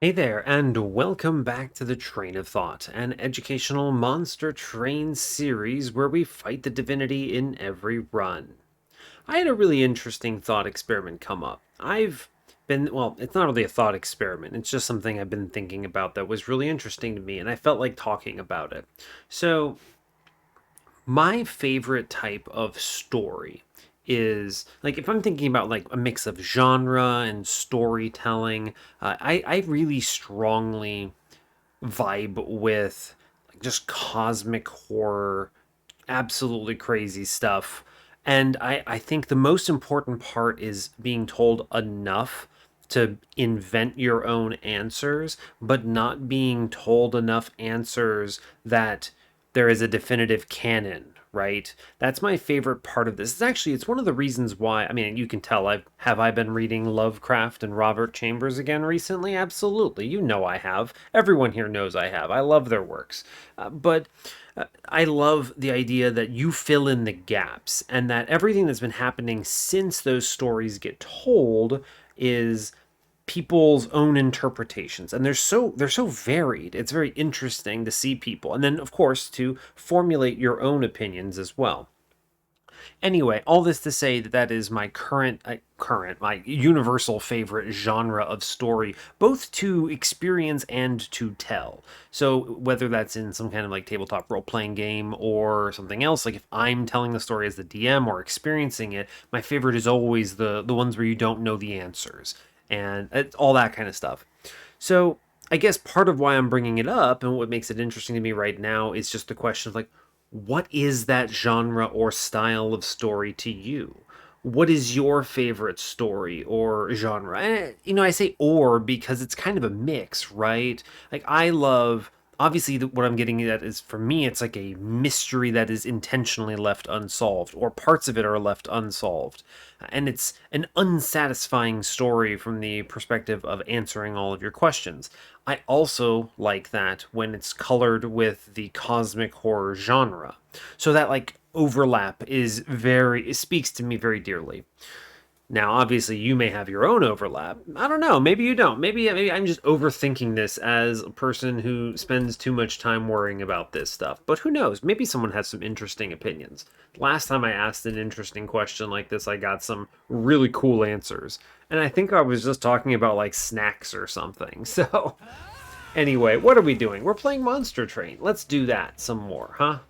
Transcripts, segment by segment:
Hey there, and welcome back to the Train of Thought, an educational monster train series where we fight the divinity in every run. I had a really interesting thought experiment come up. Well, it's not really a thought experiment, it's just something I've been thinking about that was really interesting to me, and I felt like talking about it. So, my favorite type of story is like if I'm thinking about like a mix of genre and storytelling, I really strongly vibe with like just cosmic horror, absolutely crazy stuff. And I think the most important part is being told enough to invent your own answers, but not being told enough answers that there is a definitive canon, right? That's my favorite part of this. It's one of the reasons why, I mean, you can tell I been reading Lovecraft and Robert Chambers again recently? Absolutely. You know I have. Everyone here knows I have. I love their works. But I love the idea that you fill in the gaps and that everything that's been happening since those stories get told is people's own interpretations, and they're so varied. It's very interesting to see people, and then of course to formulate your own opinions as well. Anyway, all this to say that that is my my universal favorite genre of story, both to experience and to tell. So whether that's in some kind of like tabletop role playing game or something else, like if I'm telling the story as the DM or experiencing it, my favorite is always the ones where you don't know the answers and all that kind of stuff. So I guess part of why I'm bringing it up and what makes it interesting to me right now is just the question of like, what is that genre or style of story to you? What is your favorite story or genre? And, I say or because it's kind of a mix, right? Like, I love, obviously, what I'm getting at is for me, it's like a mystery that is intentionally left unsolved, or parts of it are left unsolved. And it's an unsatisfying story from the perspective of answering all of your questions. I also like that when it's colored with the cosmic horror genre. So that like overlap it speaks to me very dearly. Now, obviously, you may have your own overlap. I don't know. Maybe you don't. Maybe I'm just overthinking this as a person who spends too much time worrying about this stuff. But who knows? Maybe someone has some interesting opinions. Last time I asked an interesting question like this, I got some really cool answers. And I think I was just talking about like snacks or something. So, anyway, what are we doing? We're playing Monster Train. Let's do that some more, huh?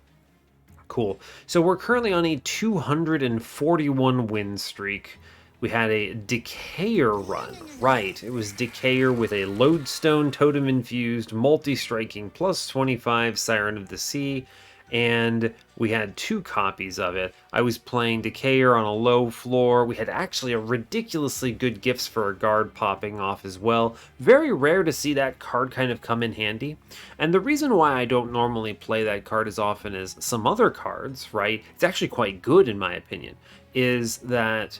Cool. So we're currently on a 241 win streak. We had a Decayer run. Right, it was Decayer with a Lodestone Totem infused, multi striking, plus 25 Siren of the Sea, and we had two copies of it. I was playing Decayer on a low floor. We had actually a ridiculously good Gifts for a Guard popping off as well. Very rare to see that card kind of come in handy. And the reason why I don't normally play that card as often as some other cards, right? It's actually quite good in my opinion, is that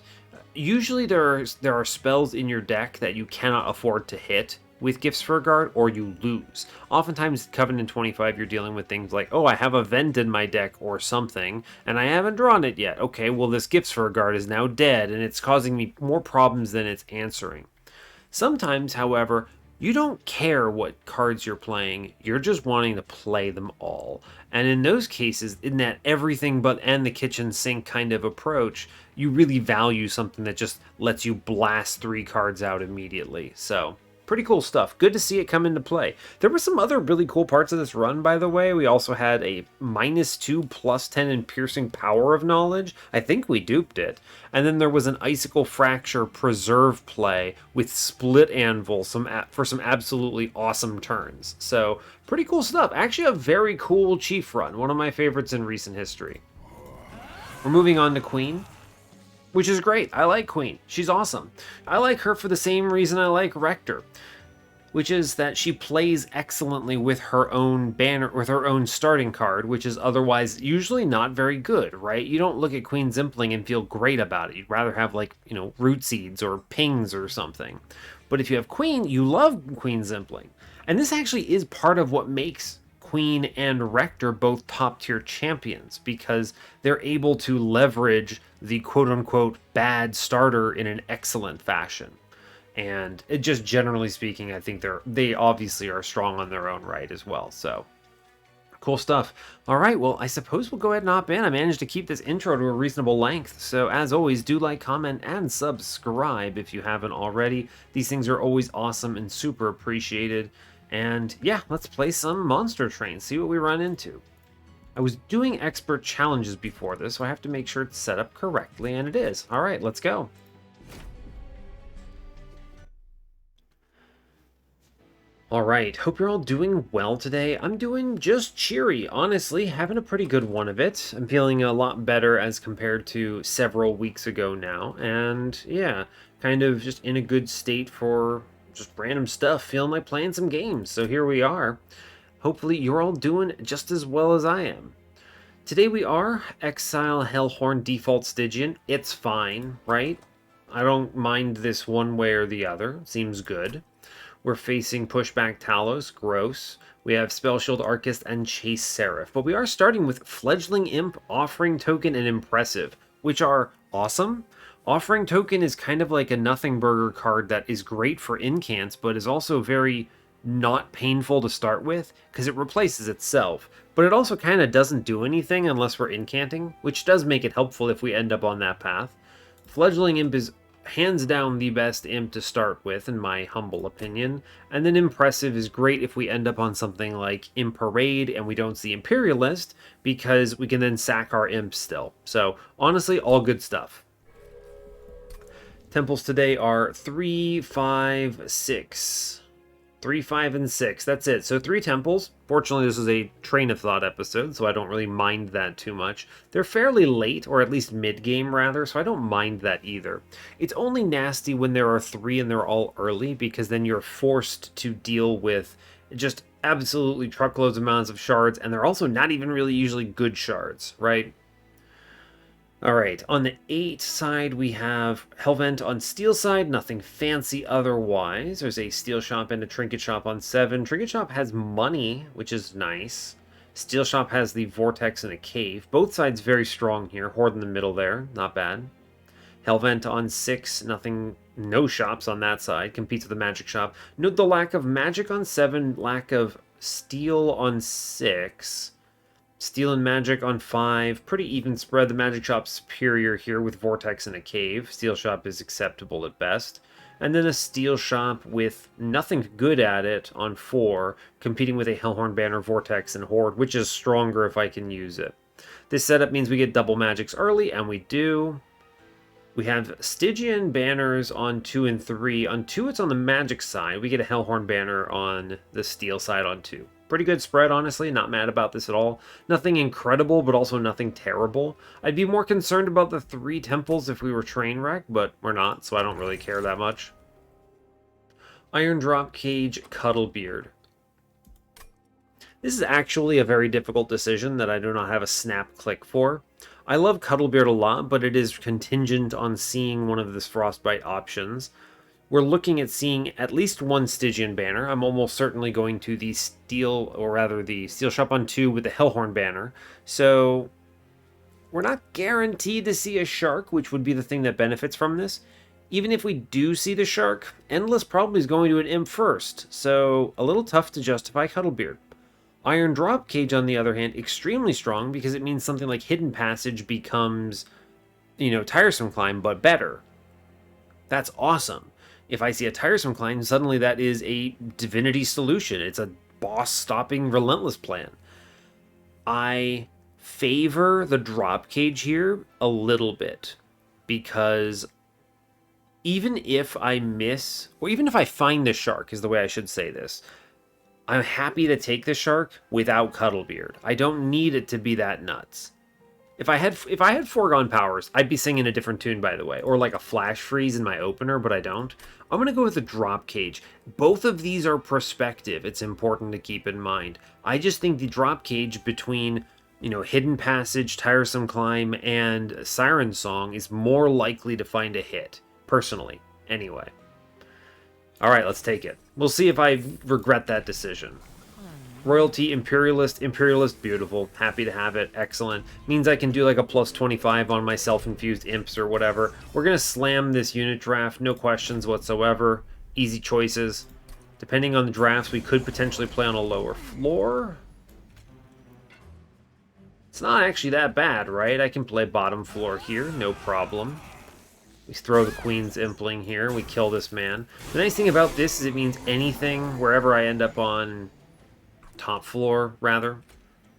usually there are spells in your deck that you cannot afford to hit with Gifts for a Guard, or you lose. Oftentimes, Covenant 25, you're dealing with things like, oh, I have a Vent in my deck or something, and I haven't drawn it yet. Okay, well, this Gifts for a Guard is now dead, and it's causing me more problems than it's answering. Sometimes, however, you don't care what cards you're playing, you're just wanting to play them all. And in those cases, in that everything but and the kitchen sink kind of approach, you really value something that just lets you blast three cards out immediately. So, pretty cool stuff. Good to see it come into play. There were some other really cool parts of this run, by the way. We also had a -2 +10 in piercing power of knowledge. I think we duped it. And then there was an Icicle Fracture preserve play with Split Anvil for some absolutely awesome turns. So, pretty cool stuff. Actually, a very cool Chief run. One of my favorites in recent history. We're moving on to Queen, which is great. I like Queen. She's awesome. I like her for the same reason I like Rector, which is that she plays excellently with her own banner, with her own starting card, which is otherwise usually not very good, right? You don't look at Queen Zimpling and feel great about it. You'd rather have like, Root Seeds or Pings or something. But if you have Queen, you love Queen Zimpling. And this actually is part of what makes Queen and Rector both top tier champions, because they're able to leverage the quote unquote bad starter in an excellent fashion. And it just generally speaking, I think they obviously are strong on their own right as well. So cool stuff. All right, well, I suppose we'll go ahead and hop in. I managed to keep this intro to a reasonable length. So as always, do like, comment, and subscribe if you haven't already. These things are always awesome and super appreciated. And yeah, let's play some Monster Train, see what we run into. I was doing expert challenges before this, so I have to make sure it's set up correctly, and it is. All right, let's go. Alright, hope you're all doing well today. I'm doing just cheery, honestly, having a pretty good one of it. I'm feeling a lot better as compared to several weeks ago now, and yeah, kind of just in a good state for just random stuff, feeling like playing some games, so here we are. Hopefully you're all doing just as well as I am. Today we are Exile, Hellhorned, default Stygian. It's fine, right? I don't mind this one way or the other, seems good. We're facing Pushback Talos, gross. We have Spell Shield Archist and Chase Seraph. But we are starting with Fledgling Imp, Offering Token, and Impressive, which are awesome. Offering Token is kind of like a nothing burger card that is great for incants, but is also very not painful to start with, because it replaces itself. But it also kind of doesn't do anything unless we're incanting, which does make it helpful if we end up on that path. Fledgling Imp is hands down the best imp to start with, in my humble opinion. And then Impressive is great if we end up on something like Imp Parade and we don't see Imperialist, because we can then sack our imps still. So honestly, all good stuff. Temples today are 3, 5, 6. 3, 5, and 6. That's it. So 3 temples. Fortunately, this is a Train of Thought episode, so I don't really mind that too much. They're fairly late, or at least mid-game, rather, so I don't mind that either. It's only nasty when there are 3 and they're all early, because then you're forced to deal with just absolutely truckloads amounts of shards, and they're also not even really usually good shards, right? Alright, on the 8 side we have Hellvent on steel side, nothing fancy otherwise. There's a steel shop and a trinket shop on 7. Trinket shop has money, which is nice. Steel shop has the vortex and a cave. Both sides very strong here. Horde in the middle there, not bad. Hellvent on 6, nothing, no shops on that side. Competes with the magic shop. Note the lack of magic on 7, lack of steel on 6. Steel and Magic on 5. Pretty even spread. The Magic Shop's superior here with Vortex and a Cave. Steel Shop is acceptable at best. And then a Steel Shop with nothing good at it on 4, competing with a Hellhorn Banner, Vortex, and Horde, which is stronger if I can use it. This setup means we get double magics early, and we do. We have Stygian banners on 2 and 3. On 2, it's on the magic side. We get a Hellhorn banner on the steel side on 2. Pretty good spread, honestly. Not mad about this at all. Nothing incredible, but also nothing terrible. I'd be more concerned about the 3 temples if we were Trainwreck, but we're not, so I don't really care that much. Iron Dropcage, Cuddlebeard. This is actually a very difficult decision that I do not have a snap click for. I love Cuddlebeard a lot, but it is contingent on seeing one of the Frostbite options. We're looking at seeing at least one Stygian banner. I'm almost certainly going to the steel, or rather the steel shop on 2 with the Hellhorn banner. So we're not guaranteed to see a shark, which would be the thing that benefits from this. Even if we do see the shark, Endless probably is going to an imp first, so a little tough to justify Cuddlebeard. Iron Dropcage, on the other hand, extremely strong because it means something like Hidden Passage becomes, Tiresome Climb, but better. That's awesome. If I see a Tiresome Climb, suddenly that is a Divinity solution. It's a boss-stopping Relentless plan. I favor the Dropcage here a little bit, because even if I miss, or even if I find the shark, is the way I should say this, I'm happy to take the shark without Cuddlebeard. I don't need it to be that nuts. If I had Foregone Powers, I'd be singing a different tune, by the way, or like a Flash Freeze in my opener, but I don't. I'm going to go with the Dropcage. Both of these are prospective. It's important to keep in mind. I just think the Dropcage between, Hidden Passage, Tiresome Climb, and Siren Song is more likely to find a hit, personally, anyway. All right, let's take it. We'll see if I regret that decision. Royalty, Imperialist, beautiful. Happy to have it, excellent. Means I can do like a plus 25 on my self-infused imps or whatever. We're going to slam this unit draft, no questions whatsoever. Easy choices. Depending on the drafts, we could potentially play on a lower floor. It's not actually that bad, right? I can play bottom floor here, no problem. We throw the Queen's Impling here, we kill this man. The nice thing about this is it means anything, wherever I end up on top floor, rather.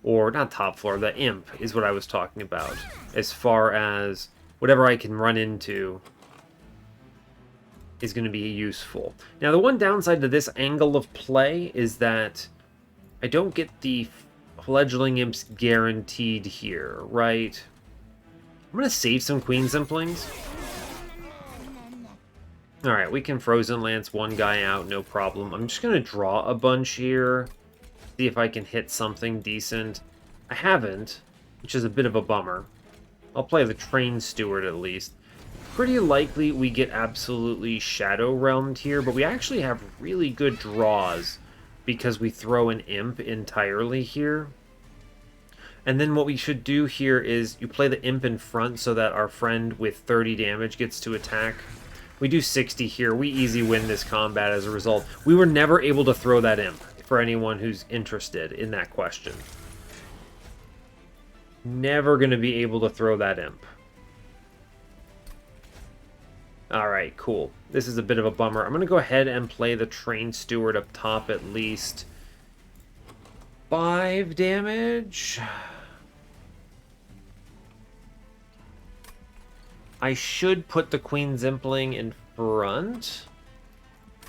Or, not top floor, the Imp is what I was talking about. As far as whatever I can run into is going to be useful. Now, the one downside to this angle of play is that I don't get the Fledgling Imps guaranteed here, right? I'm going to save some Queen's Implings. Alright, we can Frozen Lance one guy out, no problem. I'm just going to draw a bunch here. See if I can hit something decent. I haven't, which is a bit of a bummer. I'll play the Train Steward at least. Pretty likely we get absolutely Shadow Realmed here, but we actually have really good draws because we throw an Imp entirely here. And then what we should do here is you play the Imp in front so that our friend with 30 damage gets to attack. We do 60 here. We easy win this combat as a result. We were never able to throw that Imp, for anyone who's interested in that question. Never going to be able to throw that Imp. Alright, cool. This is a bit of a bummer. I'm going to go ahead and play the Train Steward up top at least. 5 damage. I should put the Queen's Impling in front.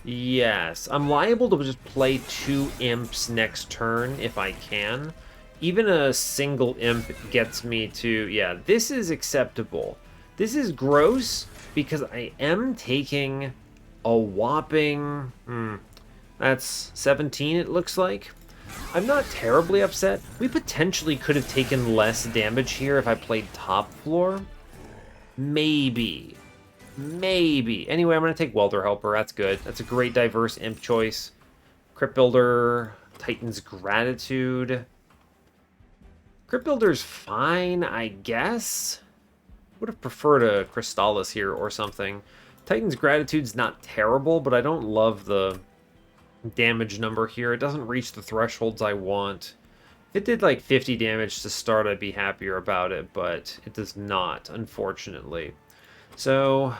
Yes, I'm liable to just play 2 Imps next turn if I can. Even a single Imp gets me to... Yeah, this is acceptable. This is gross because I am taking a whopping... that's 17 it looks like. I'm not terribly upset. We potentially could have taken less damage here if I played top floor. Maybe. Maybe. Anyway, I'm going to take Welder Helper. That's good. That's a great diverse Imp choice. Crypt Builder, Titan's Gratitude. Crypt Builder's fine, I guess. Would have preferred a Crystallis here or something. Titan's Gratitude's not terrible, but I don't love the damage number here. It doesn't reach the thresholds I want. If it did like 50 damage to start, I'd be happier about it, but it does not, unfortunately. So,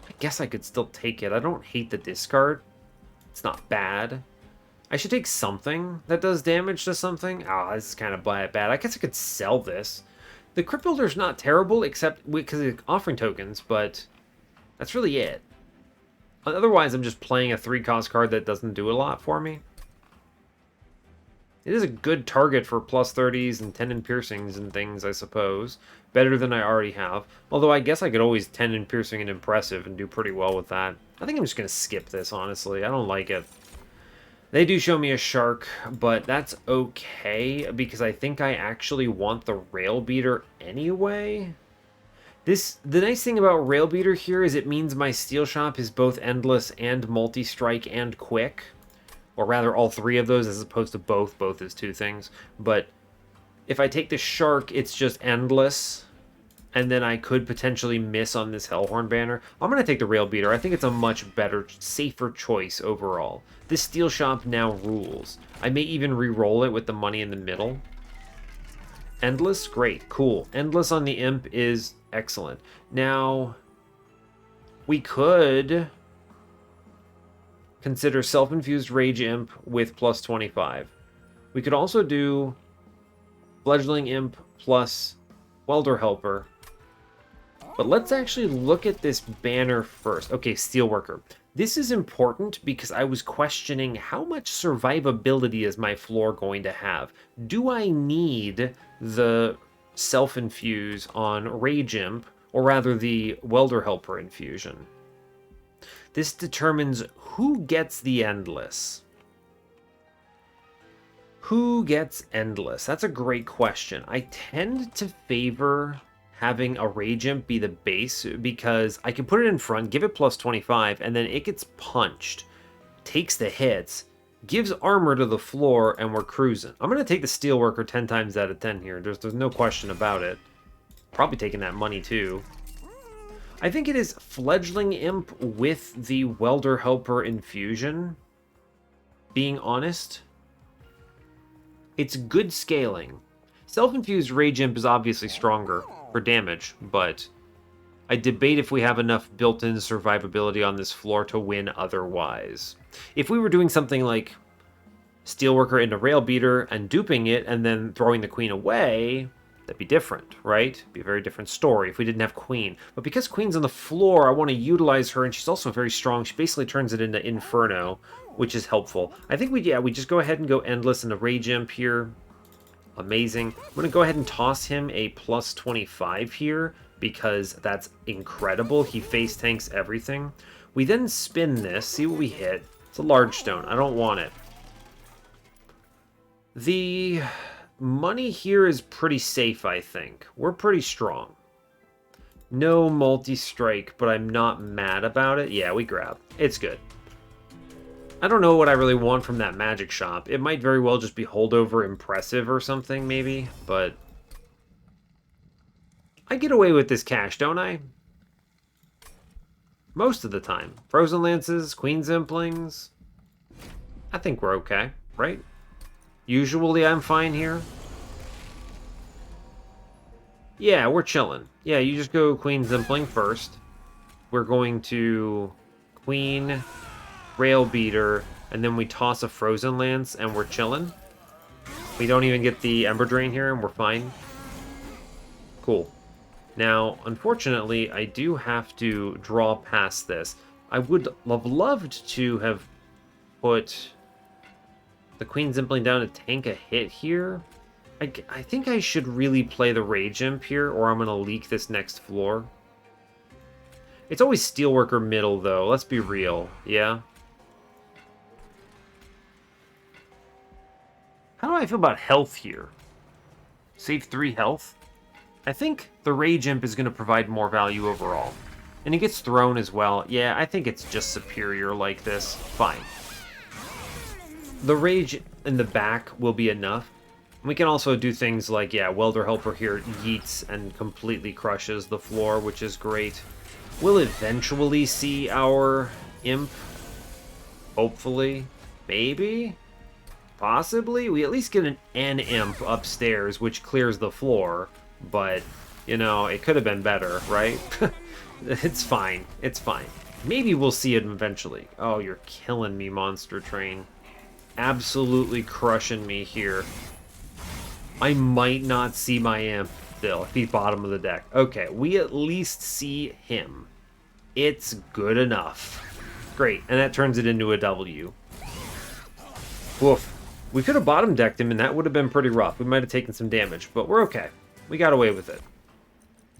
I guess I could still take it. I don't hate the discard. It's not bad. I should take something that does damage to something. Ah, this is kind of bad. I guess I could sell this. The Crypt Builder's not terrible, except because of offering tokens, but that's really it. Otherwise, I'm just playing a 3-cost card that doesn't do a lot for me. It is a good target for plus 30s and 10 in piercings and things, I suppose. Better than I already have. Although I guess I could always 10 in piercing and impressive and do pretty well with that. I think I'm just going to skip this, honestly. I don't like it. They do show me a shark, but that's okay because I think I actually want the Rail Beater anyway. The nice thing about Rail Beater here is it means my Steel Shop is both endless and multi-strike and quick. Or rather, all 3 of those as opposed to both. Both is 2 things. But if I take the Shark, it's just endless. And then I could potentially miss on this Hellhorned banner. I'm going to take the Rail Beater. I think it's a much better, safer choice overall. This Steel Shop now rules. I may even re-roll it with the money in the middle. Endless? Great. Cool. Endless on the Imp is excellent. Now, we could consider Self-Infused Rage Imp with plus 25. We could also do Fledgling Imp plus Welder Helper. But let's actually look at this banner first. Okay, Steelworker. This is important because I was questioning how much survivability is my floor going to have. Do I need the Self-Infuse on Rage Imp, or rather the Welder Helper infusion? This determines who gets the Endless. Who gets Endless? That's a great question. I tend to favor having a Rage Imp be the base because I can put it in front, give it plus 25, and then it gets punched, takes the hits, gives armor to the floor, and we're cruising. I'm going to take the Steelworker 10 times out of 10 here. There's no question about it. Probably taking that money too. I think it is Fledgling Imp with the Welder Helper infusion. Being honest, it's good scaling. Self-infused Rage Imp is obviously stronger for damage, but I debate if we have enough built-in survivability on this floor to win otherwise. If we were doing something like Steelworker into Rail Beater and duping it and then throwing the Queen away, that'd be different, right? Be a very different story if we didn't have Queen. But because Queen's on the floor, I want to utilize her, and she's also very strong. She basically turns it into Inferno, which is helpful. I think we just go ahead and go Endless in the Rage Imp here. Amazing. I'm going to go ahead and toss him a plus 25 here, because that's incredible. He face tanks everything. We then spin this, see what we hit. It's a large stone. I don't want it. The money here is pretty safe, I think. We're pretty strong. No multi-strike, but I'm not mad about it. Yeah, we grab. It's good. I don't know what I really want from that magic shop. It might very well just be holdover impressive or something, maybe, but I get away with this cash, don't I? Most of the time. Frozen Lances, Queen Zimplings. I think we're okay, right? Usually I'm fine here. Yeah, we're chilling. Yeah, you just go Queen Zimpling first. We're going to Queen, Rail Beater, and then we toss a Frozen Lance and we're chilling. We don't even get the Ember Drain here and we're fine. Cool. Now, unfortunately, I do have to draw past this. I would have loved to have put the Queen Zimpling down to tank a hit here. I think I should really play the Rage Imp here, or I'm going to leak this next floor. It's always Steelworker middle, though. Let's be real. Yeah? How do I feel about health here? Save 3 health? I think the Rage Imp is going to provide more value overall. And it gets thrown as well. Yeah, I think it's just superior like this. Fine. The Rage in the back will be enough. We can also do things like, yeah, Welder Helper here yeets and completely crushes the floor, which is great. We'll eventually see our Imp. Hopefully. Maybe? Possibly? We at least get an Imp upstairs, which clears the floor. But, you know, it could have been better, right? It's fine. It's fine. Maybe we'll see it eventually. Oh, you're killing me, Monster Train. Absolutely crushing me here. I might not see my Imp still if he's bottom of the deck. Okay, we at least see him. It's good enough. Great, and that turns it into a W. Woof. We could have bottom decked him and that would have been pretty rough. We might have taken some damage, but we're okay. We got away with it.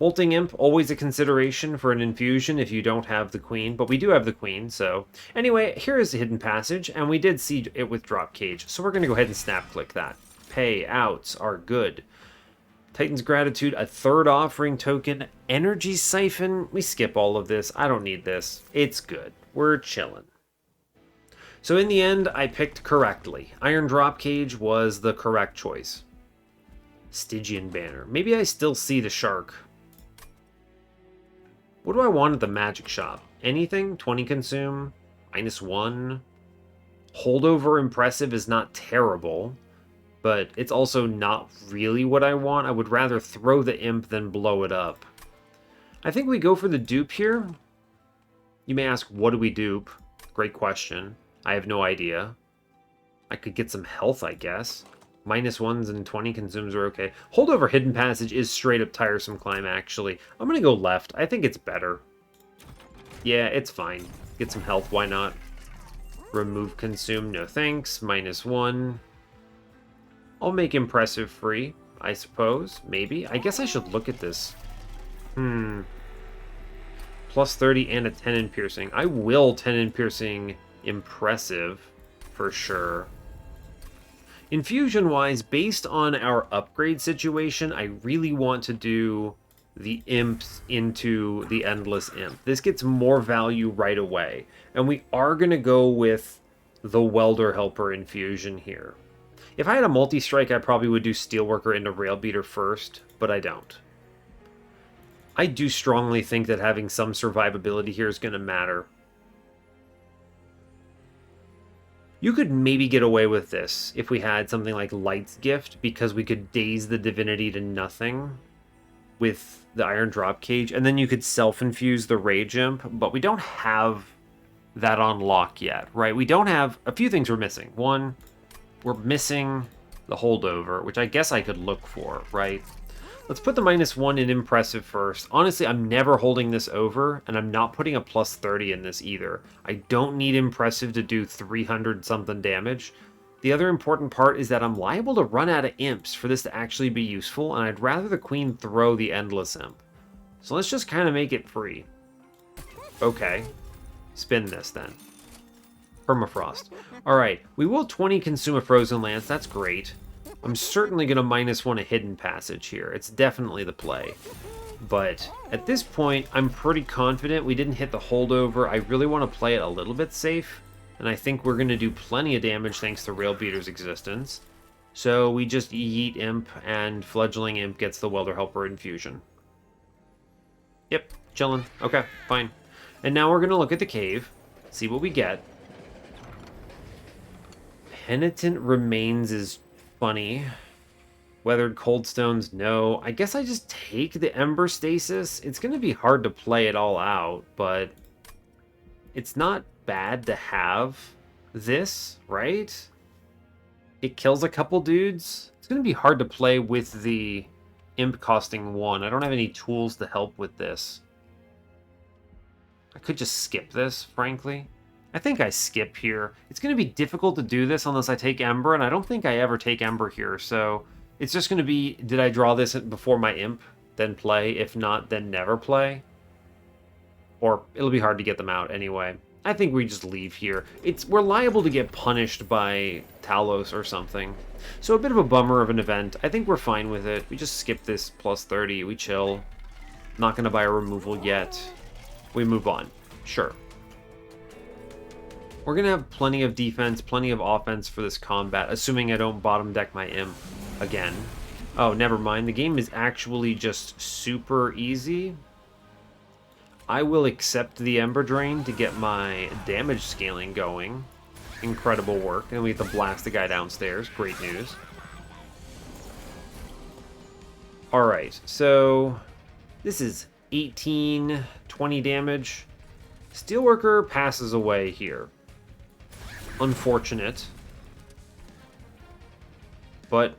Bolting Imp, always a consideration for an infusion if you don't have the Queen, but we do have the Queen, so... Anyway, here is a Hidden Passage, and we did see it with Dropcage, so we're going to go ahead and snap-click that. Payouts are good. Titan's Gratitude, a 3rd offering token. Energy Siphon, we skip all of this. I don't need this. It's good. We're chilling. So in the end, I picked correctly. Iron Dropcage was the correct choice. Stygian Banner. Maybe I still see the shark. What do I want at the magic shop? Anything? 20 consume? -1? Holdover impressive is not terrible, but it's also not really what I want. I would rather throw the Imp than blow it up. I think we go for the dupe here. You may ask, what do we dupe? Great question. I have no idea. I could get some health, I guess. -1s and 20 consumes are okay. Holdover Hidden Passage is straight up tiresome climb, actually. I'm going to go left. I think it's better. Yeah, it's fine. Get some health, why not? Remove consume, no thanks. -1. I'll make impressive free, I suppose. Maybe. I guess I should look at this. Plus 30 and a 10 in piercing. I will 10 in piercing impressive, for sure. Infusion-wise, based on our upgrade situation, I really want to do the Imps into the Endless Imp. This gets more value right away. And we are going to go with the Welder Helper infusion here. If I had a multi-strike, I probably would do Steelworker into Rail Beater first, but I don't. I do strongly think that having some survivability here is going to matter. You could maybe get away with this if we had something like Light's Gift, because we could daze the Divinity to nothing with the Iron Dropcage, and then you could self-infuse the Rage Imp, but we don't have that on lock yet, right? We don't have... A few things we're missing. One, we're missing the holdover, which I guess I could look for, right? Let's put the -1 in Impressive first. Honestly, I'm never holding this over, and I'm not putting a +30 in this either. I don't need Impressive to do 300-something damage. The other important part is that I'm liable to run out of imps for this to actually be useful, and I'd rather the queen throw the Endless Imp. So let's just kind of make it free. Okay. Spin this, then. Permafrost. Alright, we will 20 consume a Frozen Lance, that's great. I'm certainly going to -1 a Hidden Passage here. It's definitely the play. But at this point, I'm pretty confident we didn't hit the holdover. I really want to play it a little bit safe, and I think we're going to do plenty of damage thanks to Railbeater's existence. So we just yeet Imp, and Fledgling Imp gets the Welder Helper infusion. Yep, chillin'. Okay, fine. And now we're going to look at the cave, see what we get. Penitent Remains is funny. Weathered Coldstones, no. I guess I just take the Ember Stasis. It's going to be hard to play it all out, but it's not bad to have this, right? It kills a couple dudes. It's going to be hard to play with the Imp costing 1. I don't have any tools to help with this. I could just skip this, frankly. I think I skip here. It's going to be difficult to do this unless I take Ember, and I don't think I ever take Ember here, so it's just going to be, did I draw this before my Imp, then play? If not, then never play. Or it'll be hard to get them out anyway. I think we just leave here. We're liable to get punished by Talos or something. So a bit of a bummer of an event. I think we're fine with it. We just skip this +30. We chill. Not going to buy a removal yet. We move on. Sure. We're going to have plenty of defense, plenty of offense for this combat, assuming I don't bottom deck my Imp again. Oh, never mind. The game is actually just super easy. I will accept the Ember Drain to get my damage scaling going. Incredible work. And we have to blast the guy downstairs. Great news. Alright, so this is 18, 20 damage. Steelworker passes away here. Unfortunate. But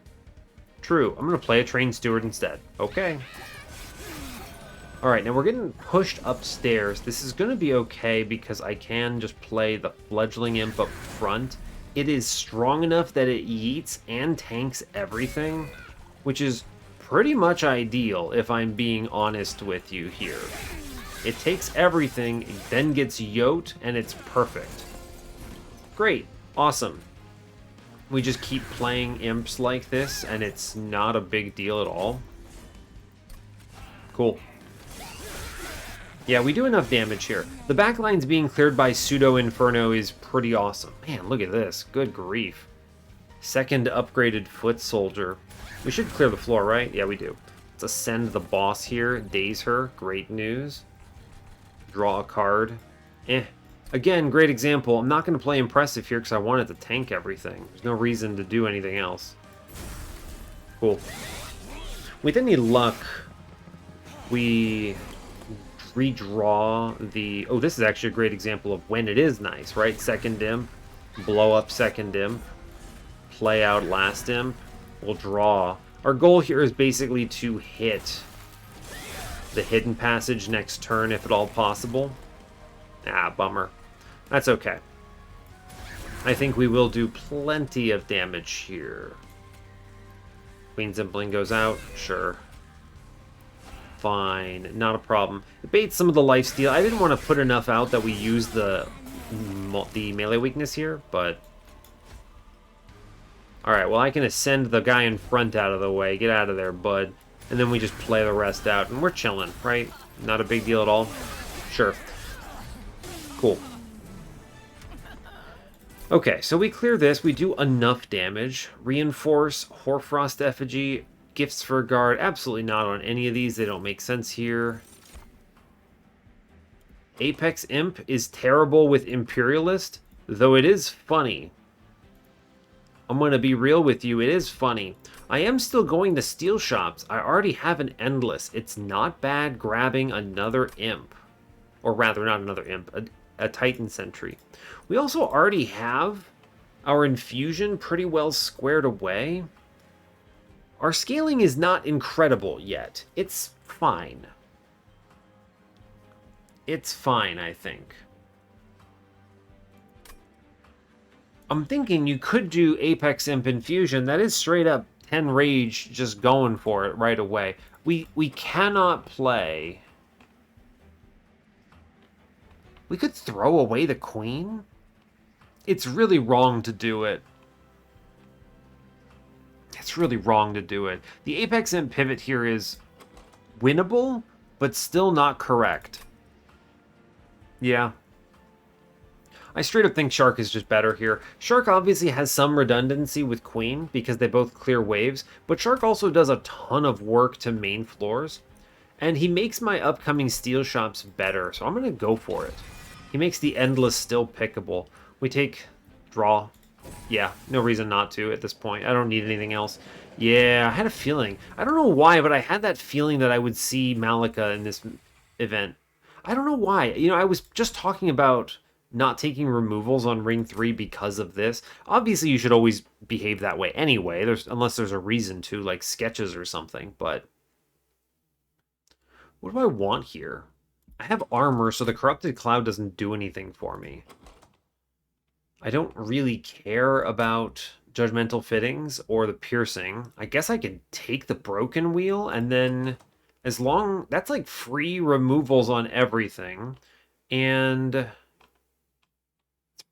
true. I'm going to play a Trained Steward instead. Okay. Alright, now we're getting pushed upstairs. This is going to be okay because I can just play the Fledgling Imp up front. It is strong enough that it yeets and tanks everything, which is pretty much ideal if I'm being honest with you here. It takes everything, then gets yoked, and it's perfect. Great. Awesome. We just keep playing imps like this, and it's not a big deal at all. Cool. Yeah, we do enough damage here. The backline's being cleared by Pseudo Inferno is pretty awesome. Man, look at this. Good grief. Second upgraded Foot Soldier. We should clear the floor, right? Yeah, we do. Let's ascend the boss here. Daze her. Great news. Draw a card. Again, great example. I'm not going to play Impressive here because I wanted to tank everything. There's no reason to do anything else. Cool. With any luck, we redraw the... Oh, this is actually a great example of when it is nice, right? Second Imp, blow up second Imp, play out last Imp, we'll draw. Our goal here is basically to hit the Hidden Passage next turn, if at all possible. Ah, bummer. That's okay. I think we will do plenty of damage here. Queen's Impling goes out. Sure. Fine. Not a problem. It baits some of the lifesteal. I didn't want to put enough out that we use the melee weakness here, but... Alright, well I can ascend the guy in front out of the way. Get out of there, bud. And then we just play the rest out. And we're chilling, right? Not a big deal at all. Sure. Cool. Okay, so we clear this. We do enough damage. Reinforce, Hoarfrost Effigy. gifts for a guard. Absolutely not on any of these. They don't make sense here. Apex Imp is terrible with Imperialist, though it is funny. I'm going to be real with you. It is funny. I am still going to Steel Shops. I already have an Endless. It's not bad grabbing another Imp. Or rather, not another Imp. A Titan Sentry. We also already have our Infusion pretty well squared away. Our scaling is not incredible yet. It's fine. It's fine, I think. I'm thinking you could do Apex Imp Infusion. That is straight up 10 Rage just going for it right away. We cannot play. We could throw away the Queen? It's really wrong to do it. It's really wrong to do it. The Apex Imp pivot here is winnable, but still not correct. Yeah. I straight up think Shark is just better here. Shark obviously has some redundancy with Queen because they both clear waves, but Shark also does a ton of work to main floors, and he makes my upcoming Steel Shops better, so I'm going to go for it. He makes the Endless still pickable. We take draw. Yeah, no reason not to at this point. I don't need anything else. Yeah, I had a feeling. I don't know why, but I had that feeling that I would see Malika in this event. I don't know why. You know, I was just talking about not taking removals on Ring 3 because of this. Obviously, you should always behave that way anyway, unless there's a reason to, like sketches or something, but what do I want here? I have armor, so the Corrupted Cloud doesn't do anything for me. I don't really care about Judgmental Fittings or the Piercing. I guess I could take the Broken Wheel, and then as long... That's like free removals on everything. And it's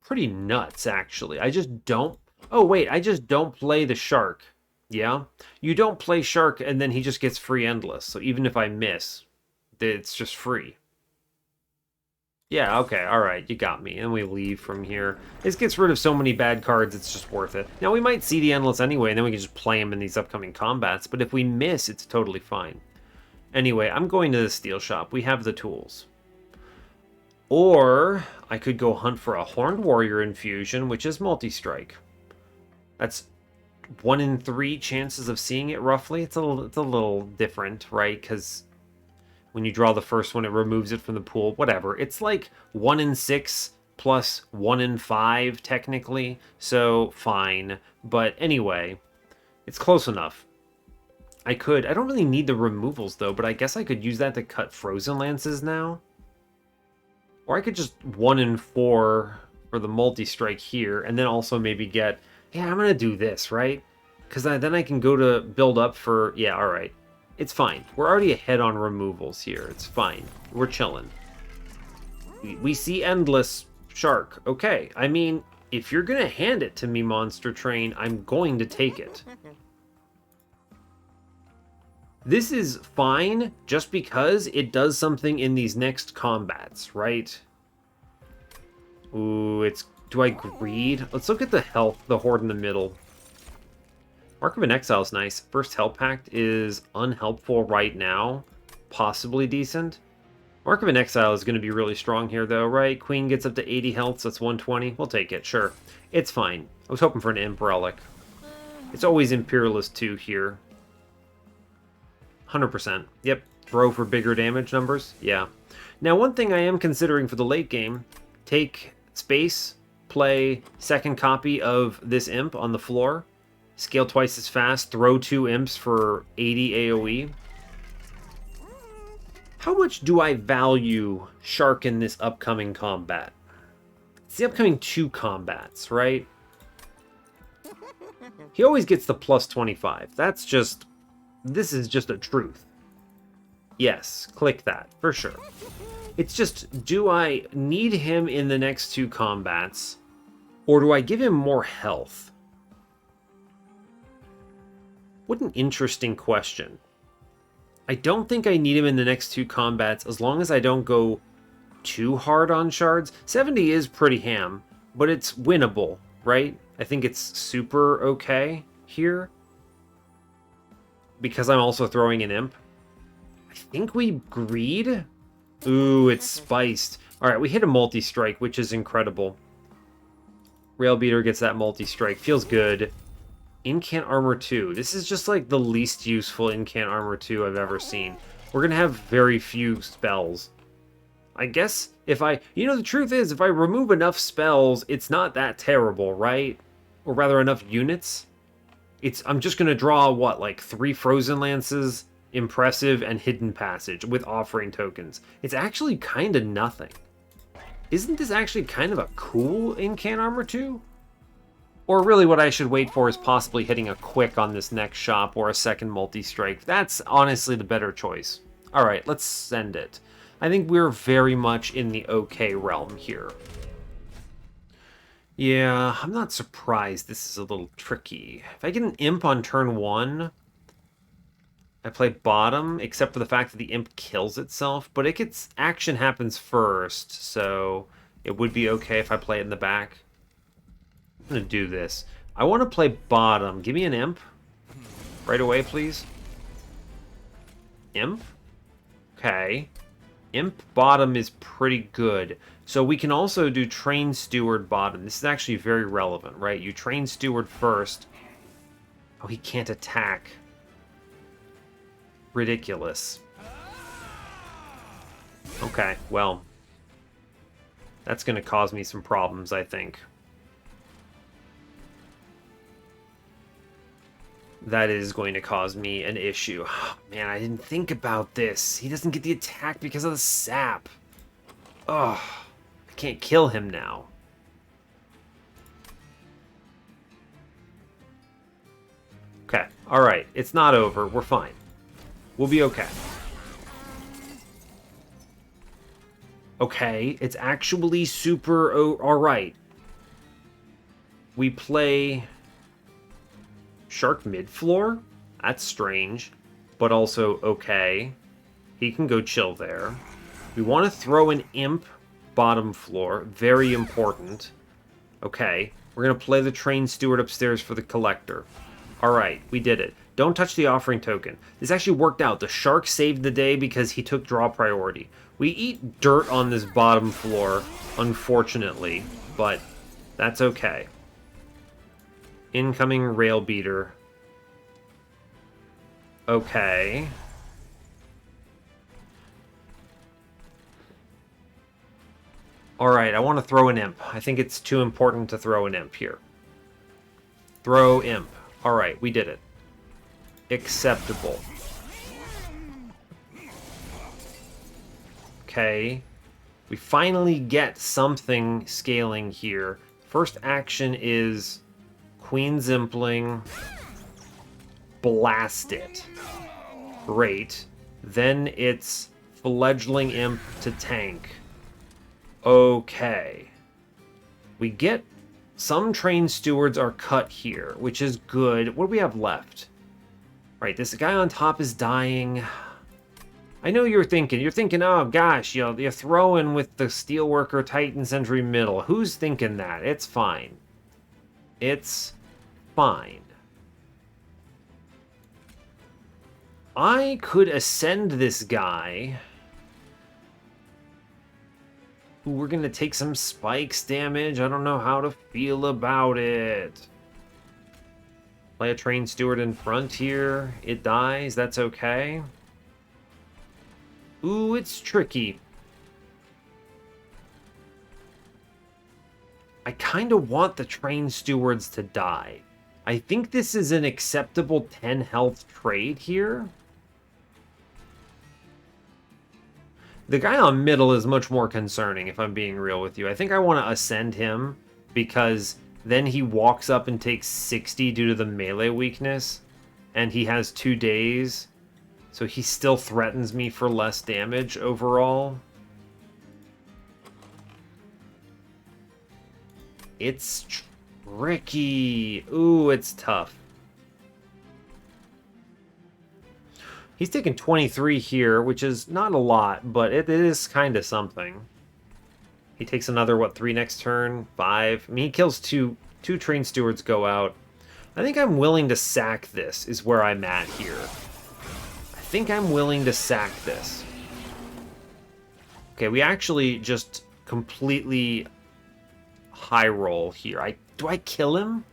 pretty nuts, actually. I just don't... Oh, wait, I just don't play the Shark. Yeah? You don't play Shark, and then he just gets free Endless. So even if I miss, it's just free. Yeah, okay, alright, you got me. And we leave from here. This gets rid of so many bad cards, it's just worth it. Now, we might see the Endless anyway, and then we can just play him in these upcoming combats, but if we miss, it's totally fine. Anyway, I'm going to the Steel Shop. We have the tools. Or, I could go hunt for a Horned Warrior Infusion, which is multi-strike. That's 1 in 3 chances of seeing it, roughly. It's a little different, right? Because when you draw the first one, it removes it from the pool. Whatever. It's like 1 in 6 plus 1 in 5, technically. So, fine. But anyway, it's close enough. I don't really need the removals, though, but I guess I could use that to cut Frozen Lances now. Or I could just 1 in 4 for the multi-strike here, and then also maybe get... Yeah, I'm going to do this, right? Because then I can go to build up for... Yeah, alright. It's fine. We're already ahead on removals here. It's fine. We're chilling. We see Endless Shark. Okay, I mean, if you're going to hand it to me, Monster Train, I'm going to take it. This is fine just because it does something in these next combats, right? Ooh, do I greed? Let's look at the health, the Horde in the middle. Mark of an Exile is nice. First Hell Pact is unhelpful right now. Possibly decent. Mark of an Exile is going to be really strong here, though, right? Queen gets up to 80 health, so that's 120. We'll take it, sure. It's fine. I was hoping for an Imp Relic. It's always Imperialist 2 here. 100%. Yep. Throw for bigger damage numbers. Yeah. Now, one thing I am considering for the late game, take space, play second copy of this Imp on the floor, scale twice as fast, throw 2 Imps for 80 AoE. How much do I value Shark in this upcoming combat? It's the upcoming 2 combats, right? He always gets the plus 25. That's just... This is just a truth. Yes, click that, for sure. It's just, do I need him in the next 2 combats? Or do I give him more health? What an interesting question. I don't think I need him in the next 2 combats as long as I don't go too hard on shards. 70 is pretty ham, but it's winnable, right? I think it's super okay here. because I'm also throwing an imp. I think we greed? Ooh, it's spiced. Alright, we hit a multi-strike, which is incredible. Railbeater gets that multi-strike. Feels good. Incant Armor 2. This is just like the least useful Incant Armor 2 I've ever seen. We're going to have very few spells. I guess if I... You know, the truth is, if I remove enough spells, it's not that terrible, right? Or rather, enough units. I'm just going to draw, what, like 3 Frozen Lances, Impressive, and Hidden Passage with offering tokens. It's actually kind of nothing. Isn't this actually kind of a cool Incant Armor 2? Or really what I should wait for is possibly hitting a quick on this next shop or a second multi-strike. That's honestly the better choice. Alright, let's send it. I think we're very much in the okay realm here. Yeah, I'm not surprised this is a little tricky. If I get an imp on turn 1, I play bottom, except for the fact that the imp kills itself, but it gets action happens first, so it would be okay if I play it in the back. I'm gonna do this. I want to play bottom. Give me an imp. Right away, please. Imp? Okay. Imp bottom is pretty good. So we can also do Train Steward bottom. This is actually very relevant, right? You Train Steward first. Oh, he can't attack. Ridiculous. Okay, well. That's going to cause me some problems, I think. That is going to cause me an issue. Oh, man, I didn't think about this. He doesn't get the attack because of the sap. Ugh. I can't kill him now. Okay, alright. It's not over. We're fine. We'll be okay. Okay, it's actually super... alright. We play... Shark mid-floor? That's strange, but also okay. He can go chill there. We want to throw an imp bottom floor. Very important. Okay, we're going to play the Train Steward upstairs for the collector. Alright, we did it. Don't touch the offering token. This actually worked out. The shark saved the day because he took draw priority. We eat dirt on this bottom floor, unfortunately, but that's okay. Incoming rail beater. Okay. Alright, I want to throw an imp. I think it's too important to throw an imp here. Throw imp. Alright, we did it. Acceptable. Okay. We finally get something scaling here. First action is... Queen Zimpling. Blast it. Great. Then it's Fledgling Imp to tank. Okay. We get... Some Train Stewards are cut here, which is good. What do we have left? Right, this guy on top is dying. I know you're thinking, oh gosh, you're throwing with the Steelworker Titan Sentry middle. Who's thinking that? It's fine. It's fine. I could ascend this guy. Ooh, we're going to take some spikes damage. I don't know how to feel about it. Play a Train Steward in front here. It dies. That's okay. Ooh, it's tricky. I kind of want the Train Stewards to die. I think this is an acceptable 10 health trade here. The guy on middle is much more concerning, if I'm being real with you. I think I want to ascend him, because then he walks up and takes 60 due to the melee weakness, and he has 2 days, so he still threatens me for less damage overall. It's tricky. Ooh, it's tough. He's taking 23 here, which is not a lot, but it is kind of something. He takes another, what, 3 next turn? 5? I mean, he kills 2 Train Stewards go out. I think I'm willing to sack this, is where I'm at here. think I'm willing to sack this. Okay, we actually just completely high roll here. Do I kill him?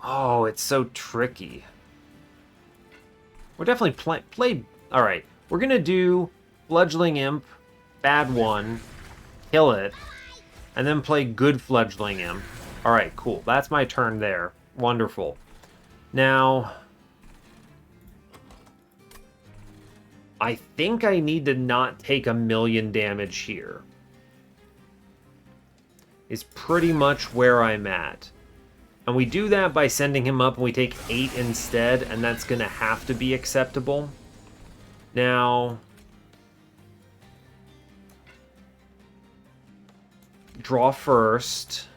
Oh, it's so tricky. We're definitely play. All right, we're gonna do Fledgling Imp, bad one, kill it, and then play good Fledgling Imp. All right, cool. That's my turn there. Wonderful. Now, I think I need to not take 1,000,000 damage here. Is pretty much where I'm at. And we do that by sending him up and we take 8 instead, and that's going to have to be acceptable. Now, draw first.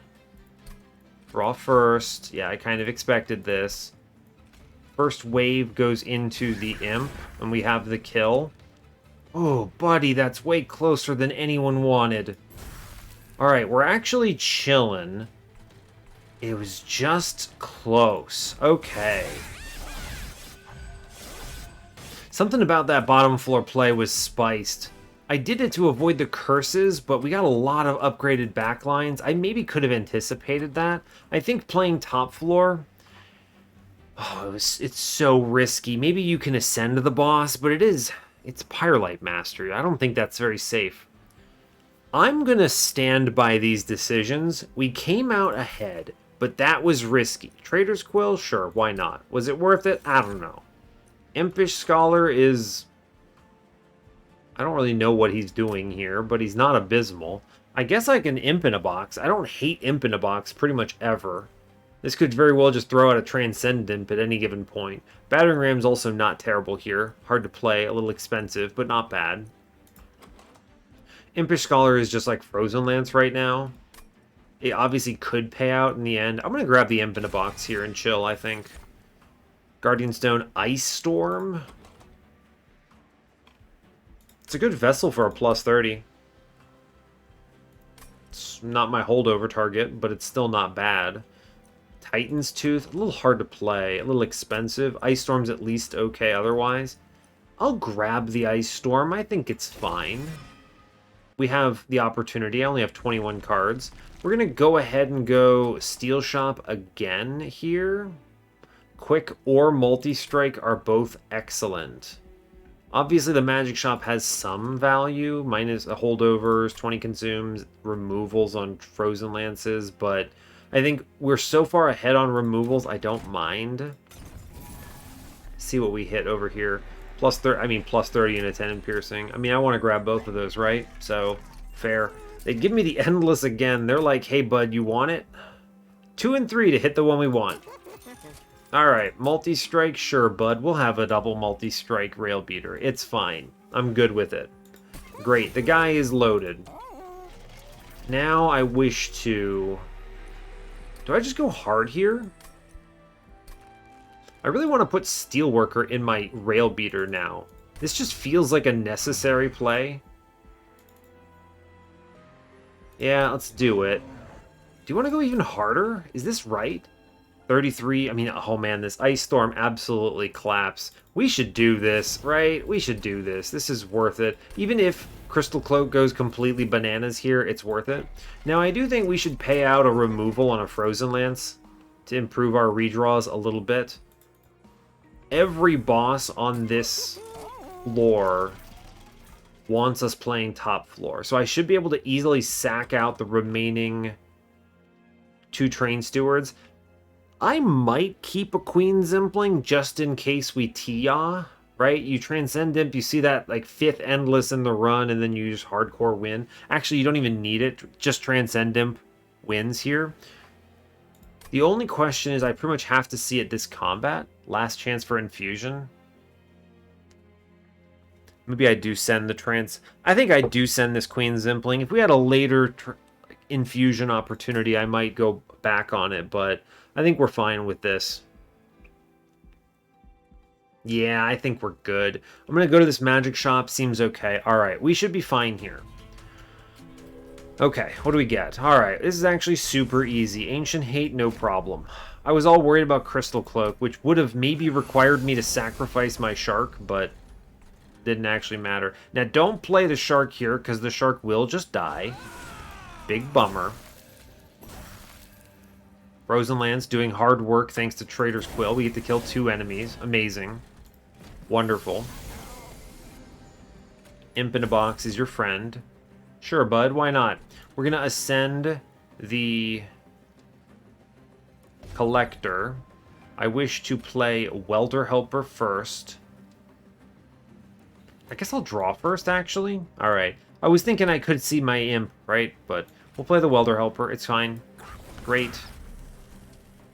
Draw first. Yeah, I kind of expected this. First wave goes into the imp, and we have the kill. Oh, buddy, that's way closer than anyone wanted. Alright, we're actually chilling. It was just close. Okay. Something about that bottom floor play was spiced. I did it to avoid the curses, but we got a lot of upgraded backlines. I maybe could have anticipated that. I think playing top floor... Oh, it's so risky. Maybe you can ascend the boss, but it's Pyrelight Mastery. I don't think that's very safe. I'm going to stand by these decisions. We came out ahead, but that was risky. Trader's Quill? Sure, why not? Was it worth it? I don't know. Impish Scholar is... I don't really know what he's doing here, but he's not abysmal. I guess I can Imp in a Box. I don't hate Imp in a Box pretty much ever. This could very well just throw out a Transcendent at any given point. Battering Ram's also not terrible here. Hard to play, a little expensive, but not bad. Impish Scholar is just like Frozen Lance right now. It obviously could pay out in the end. I'm going to grab the Imp in a Box here and chill, I think. Guardian Stone, Ice Storm. It's a good vessel for a plus 30. It's not my holdover target, but it's still not bad. Titan's Tooth, a little hard to play, a little expensive. Ice Storm's at least okay otherwise. I'll grab the Ice Storm. I think it's fine. We have the opportunity. I only have 21 cards. We're going to go ahead and go Steel Shop again here. Quick or Multi-Strike are both excellent. Obviously, the Magic Shop has some value. Minus holdovers, 20 consumes, removals on Frozen Lances, but I think we're so far ahead on removals, I don't mind. See what we hit over here. Plus 30 and a 10 in piercing. I mean, I want to grab both of those, right? So, fair. They give me the Endless again. They're like, hey, bud, you want it? 2 and 3 to hit the one we want. Alright, multi-strike, sure, bud. We'll have a double multi-strike rail beater. It's fine. I'm good with it. Great, the guy is loaded. Now I wish to... Do I just go hard here? I really want to put Steelworker in my rail beater now. This just feels like a necessary play. Yeah, let's do it. Do you want to go even harder? Is this right? 33, I mean, oh man, this Ice Storm absolutely claps. We should do this, right? We should do this. This is worth it. Even if Crystal Cloak goes completely bananas here, it's worth it. Now, I do think we should pay out a removal on a Frozen Lance to improve our redraws a little bit. Every boss on this floor wants us playing top floor, so I should be able to easily sack out the remaining 2 Train Stewards. I might keep a Queen Zimpling just in case we Tia, right? You Transcend Imp, you see that like 5th Endless in the run, and then you just hardcore win. Actually, you don't even need it. Just Transcend Imp wins here. The only question is I pretty much have to see it this combat. Last chance for infusion. Maybe I do send the trans... I think I do send this Queen Zimpling. If we had a later infusion opportunity, I might go back on it, but I think we're fine with this. Yeah, I think we're good. I'm going to go to this Magic Shop. Seems okay. All right, we should be fine here. Okay, what do we get? Alright, this is actually super easy. Ancient Hate, no problem. I was all worried about Crystal Cloak, which would have maybe required me to sacrifice my shark, but didn't actually matter. Now, don't play the shark here, because the shark will just die. Big bummer. Frozen Lands doing hard work thanks to Trader's Quill. We get to kill 2 enemies. Amazing. Wonderful. Imp in a Box is your friend. Sure, bud, why not? We're going to ascend the Collector. I wish to play Welder Helper first. I guess I'll draw first, actually. Alright. I was thinking I could see my Imp, right? But we'll play the Welder Helper. It's fine. Great.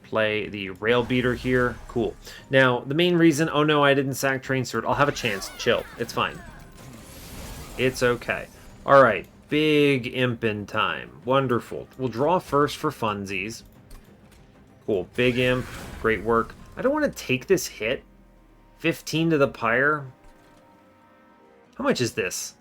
Play the Rail Beater here. Cool. Now, the main reason... Oh, no, I didn't sack Train Steward. I'll have a chance. Chill. It's fine. It's okay. Alright. Big Impin' time. Wonderful. We'll draw first for funsies. Cool. Big Imp. Great work. I don't want to take this hit. 15 to the Pyre. How much is this?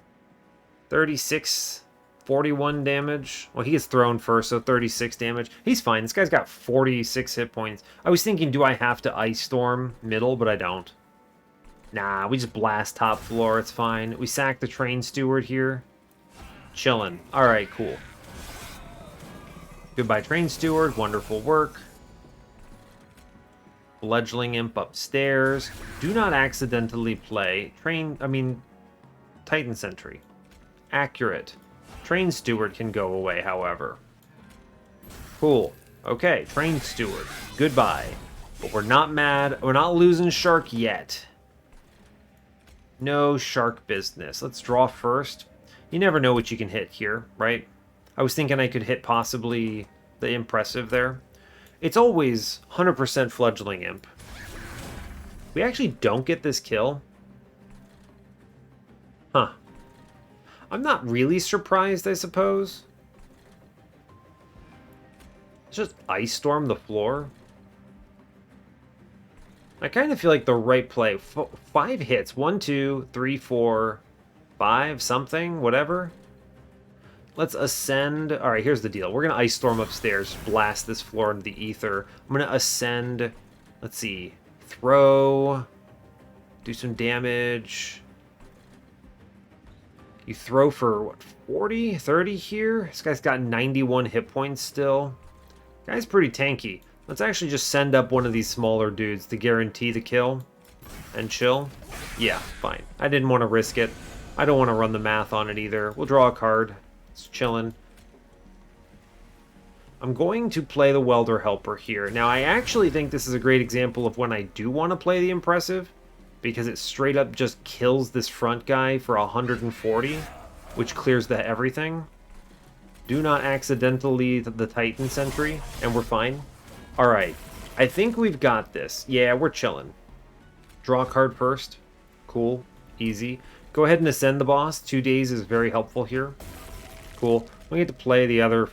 36... 41 damage. Well, he gets thrown first, so 36 damage. He's fine. This guy's got 46 hit points. I was thinking, do I have to Ice Storm middle, but I don't. Nah, we just blast top floor. It's fine. We sack the Train Steward here. Chillin'. Alright, cool. Goodbye, Train Steward. Wonderful work. Fledgling Imp upstairs. Do not accidentally play Titan Sentry. Accurate. Train Steward can go away, however. Cool. Okay, Train Steward. Goodbye. But we're not mad. We're not losing Shark yet. No Shark business. Let's draw first. You never know what you can hit here, right? I was thinking I could hit possibly the Impressive there. It's always 100% Fledgling Imp. We actually don't get this kill. Huh. I'm not really surprised, I suppose. Let's just Ice Storm the floor. I kind of feel like the right play. 5 hits. 1, 2, 3, 4, 5, something, whatever. Let's ascend. Alright, here's the deal. We're going to Ice Storm upstairs, blast this floor into the ether. I'm going to ascend. Let's see. Throw. Do some damage. You throw for, what, 40, 30 here? This guy's got 91 hit points still. Guy's pretty tanky. Let's actually just send up one of these smaller dudes to guarantee the kill. And chill. Yeah, fine. I didn't want to risk it. I don't want to run the math on it either. We'll draw a card. It's chillin'. I'm going to play the Welder Helper here. Now, I actually think this is a great example of when I do want to play the Impressive, because it straight up just kills this front guy for 140, which clears the everything. Do not accidentally the Titan Sentry, and we're fine. Alright, I think we've got this. Yeah, we're chilling. Draw a card first. Cool. Easy. Go ahead and ascend the boss. 2 days is very helpful here. Cool. We get to play the other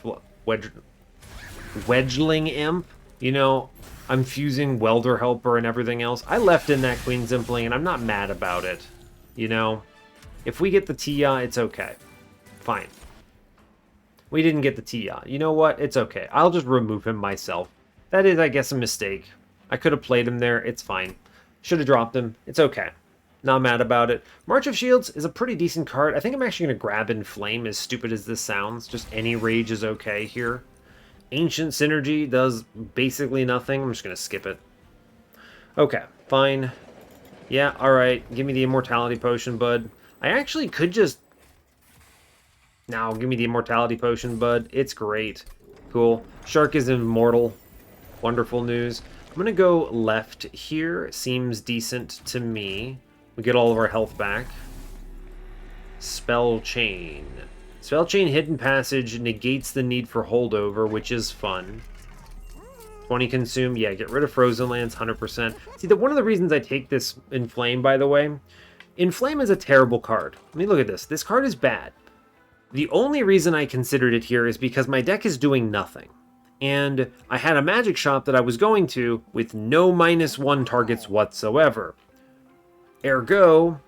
Wedgeling Imp. You know, I'm fusing Welder Helper and everything else. I left in that Queen's Impling, and I'm not mad about it. You know? If we get the Tia, it's okay. Fine. We didn't get the Tia. You know what? It's okay. I'll just remove him myself. That is, I guess, a mistake. I could have played him there. It's fine. Should have dropped him. It's okay. Not mad about it. March of Shields is a pretty decent card. I think I'm actually going to grab Inflame, as stupid as this sounds. Just any rage is okay here. Ancient Synergy does basically nothing. I'm just going to skip it. Okay, fine. Yeah, alright. Give me the Immortality Potion, bud. I actually could just... No, give me the Immortality Potion, bud. It's great. Cool. Shark is immortal. Wonderful news. I'm going to go left here. Seems decent to me. We get all of our health back. Spell Chain. Spell Chain Hidden Passage negates the need for holdover, which is fun. 20 consume. Yeah, get rid of Frozen Lands, 100%. See, one of the reasons I take this Inflame, by the way, Inflame is a terrible card. Let me look at this. This card is bad. The only reason I considered it here is because my deck is doing nothing. And I had a magic shop that I was going to with no -1 targets whatsoever. Ergo,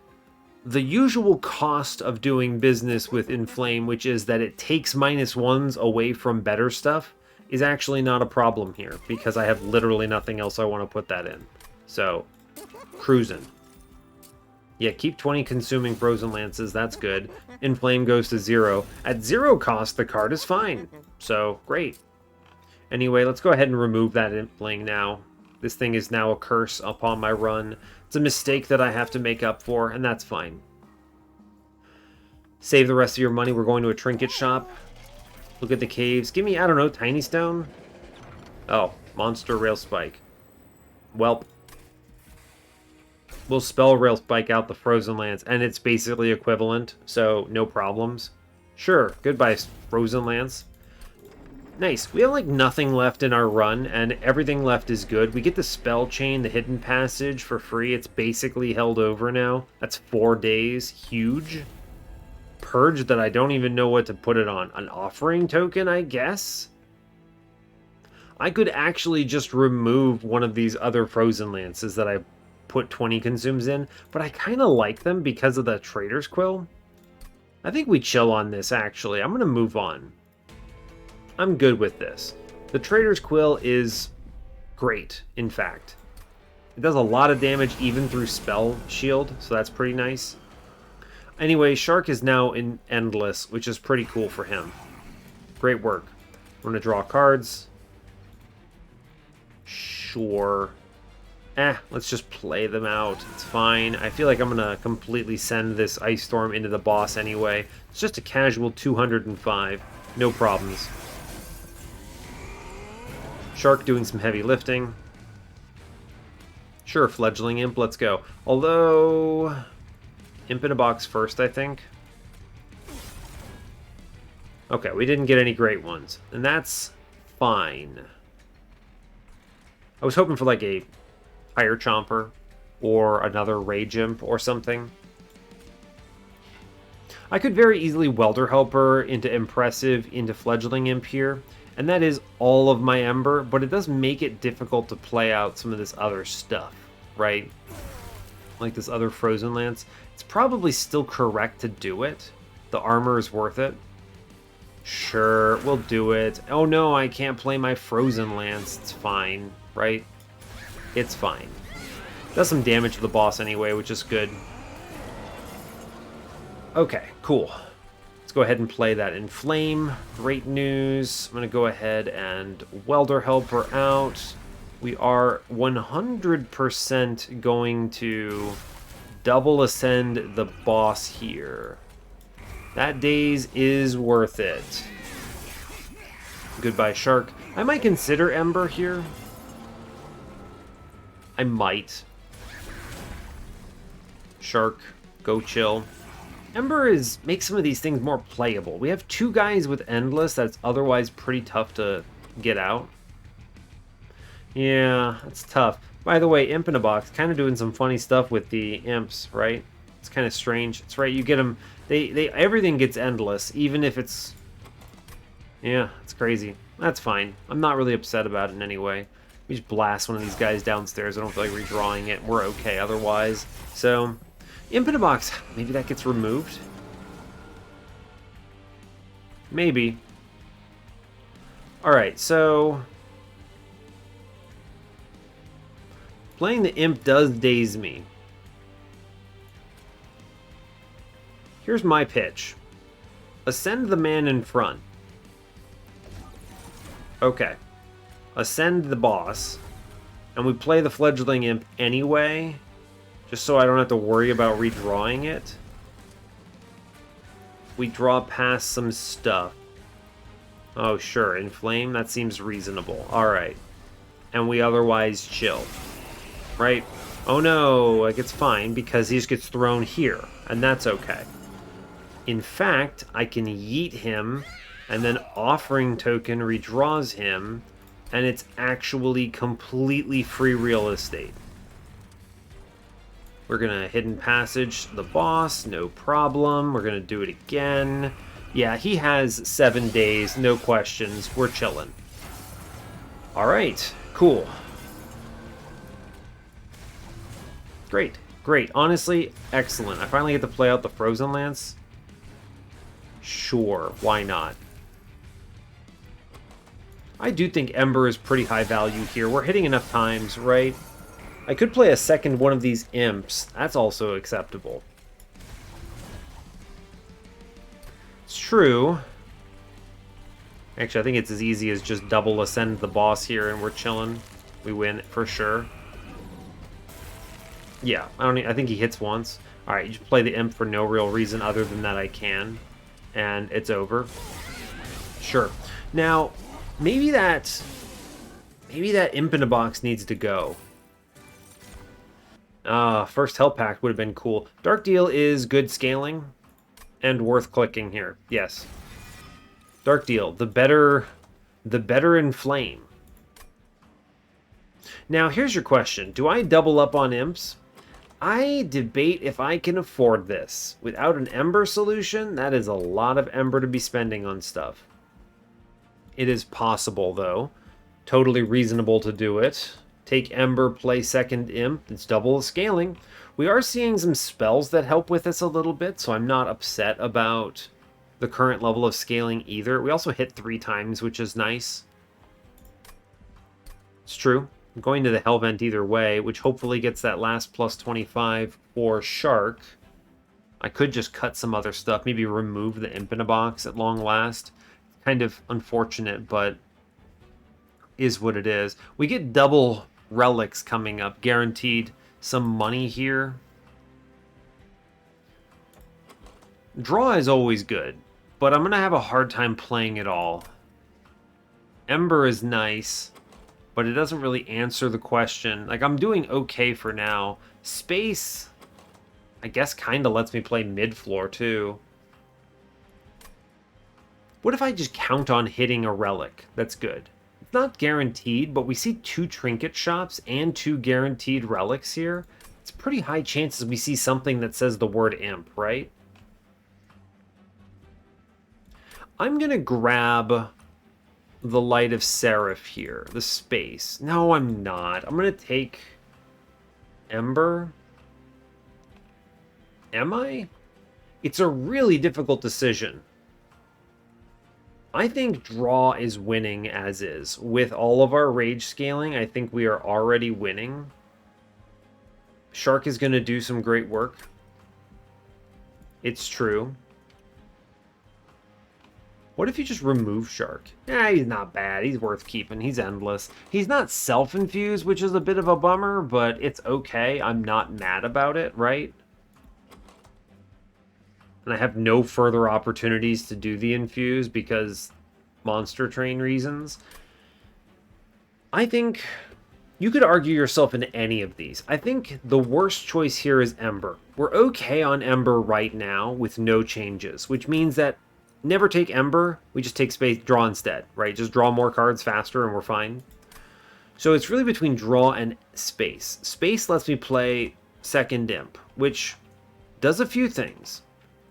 the usual cost of doing business with Inflame, which is that it takes -1s away from better stuff, is actually not a problem here, because I have literally nothing else I want to put that in. So, cruising. Yeah, keep 20 consuming Frozen Lances, that's good. Inflame goes to 0. At 0 cost, the card is fine. So, great. Anyway, let's go ahead and remove that Inflame now. This thing is now a curse upon my run. It's a mistake that I have to make up for, and that's fine. Save the rest of your money. We're going to a trinket shop. Look at the caves. Give me, I don't know, Tiny Stone? Oh, Monster Rail Spike. Welp. We'll spell Rail Spike out the Frozen Lance, and it's basically equivalent, so no problems. Sure, goodbye, Frozen Lance. Nice. We have like nothing left in our run, and everything left is good. We get the Spell Chain, the Hidden Passage for free. It's basically held over now. That's 4 days. Huge. Purge that I don't even know what to put it on. An offering token, I guess? I could actually just remove one of these other Frozen Lances that I put 20 consumes in, but I kind of like them because of the Trader's Quill. I think we chill on this, actually. I'm going to move on. I'm good with this. The Trader's Quill is great, in fact. It does a lot of damage even through Spell Shield, so that's pretty nice. Anyway, Shark is now in Endless, which is pretty cool for him. Great work. I'm going to draw cards. Sure. Let's just play them out. It's fine. I feel like I'm going to completely send this Ice Storm into the boss anyway. It's just a casual 205. No problems. Shark doing some heavy lifting. Sure, Fledgling Imp, let's go. Although, Imp in a box first, I think. Okay, we didn't get any great ones, and that's fine. I was hoping for like a Fire Chomper or another Rage Imp or something. I could very easily Welder Helper into Impressive into Fledgling Imp here, and that is all of my Ember, but it does make it difficult to play out some of this other stuff, right? Like this other Frozen Lance. It's probably still correct to do it. The armor is worth it. Sure, we'll do it. Oh no, I can't play my Frozen Lance. It's fine, right? It's fine. Does some damage to the boss anyway, which is good. Okay, cool. Let's go ahead and play that Inflame. Great news. I'm going to go ahead and Welder Helper out. We are 100% going to double ascend the boss here. That daze is worth it. Goodbye, Shark. I might consider Ember here. I might. Shark, go chill. Ember makes some of these things more playable. We have 2 guys with Endless that's otherwise pretty tough to get out. Yeah, that's tough. By the way, Imp in a Box, kind of doing some funny stuff with the Imps, right? It's kind of strange. It's right, you get them, everything gets Endless, even if it's... Yeah, it's crazy. That's fine. I'm not really upset about it in any way. We just blast one of these guys downstairs. I don't feel like redrawing it. We're okay otherwise. So... Imp in a Box, maybe that gets removed? Maybe. Alright, so... Playing the Imp does daze me. Here's my pitch. Ascend the man in front. Okay. Ascend the boss. And we play the Fledgling Imp anyway... Just so I don't have to worry about redrawing it. We draw past some stuff. Oh, sure. Inflame? That seems reasonable. Alright. And we otherwise chill. Right? Oh no, like it's fine because he just gets thrown here. And that's okay. In fact, I can yeet him and then Offering Token redraws him. And it's actually completely free real estate. We're going to Hidden Passage the boss, no problem. We're going to do it again. Yeah, he has 7 days, no questions. We're chilling. All right, cool. Great. Great. Honestly, excellent. I finally get to play out the Frozen Lance. Sure, why not? I do think Ember is pretty high value here. We're hitting enough times, right? I could play a second one of these Imps. That's also acceptable. It's true. Actually, I think it's as easy as just double ascend the boss here and we're chilling. We win for sure. Yeah, I think he hits once. Alright, you just play the Imp for no real reason other than that I can. And it's over. Sure. Now, maybe that Imp in a box needs to go. First Hell Pact would have been cool. Dark Deal is good scaling and worth clicking here. Yes. Dark Deal, the better in flame. Now, here's your question. Do I double up on Imps? I debate if I can afford this. Without an Ember solution, that is a lot of Ember to be spending on stuff. It is possible, though. Totally reasonable to do it. Take Ember, play second Imp. It's double the scaling. We are seeing some spells that help with this a little bit, so I'm not upset about the current level of scaling either. We also hit 3 times, which is nice. It's true. I'm going to the Hell Vent either way, which hopefully gets that last plus 25 for Shark. I could just cut some other stuff, maybe remove the Imp in a box at long last. Kind of unfortunate, but is what it is. We get double relics coming up, guaranteed some money here. Draw is always good, but I'm going to have a hard time playing it all. Ember is nice, but it doesn't really answer the question. Like, I'm doing okay for now. Space, I guess, kind of lets me play mid-floor, too. What if I just count on hitting a relic? That's good. It's not guaranteed, but we see 2 trinket shops and 2 guaranteed relics here. It's pretty high chances we see something that says the word Imp, right? I'm going to grab the Light of Seraph here, the space. No, I'm not. I'm going to take Ember. Am I? It's a really difficult decision. I think draw is winning as is. With all of our rage scaling, I think we are already winning. Shark is going to do some great work. It's true. What if you just remove Shark? He's not bad. He's worth keeping. He's endless. He's not self-infused, which is a bit of a bummer, but it's okay. I'm not mad about it, right? And I have no further opportunities to do the infuse because monster train reasons. I think you could argue yourself into any of these. I think the worst choice here is Ember. We're okay on Ember right now with no changes, which means that never take Ember, we just take space, draw instead, right? Just draw more cards faster and we're fine. So it's really between draw and space. Space lets me play second Imp, which does a few things.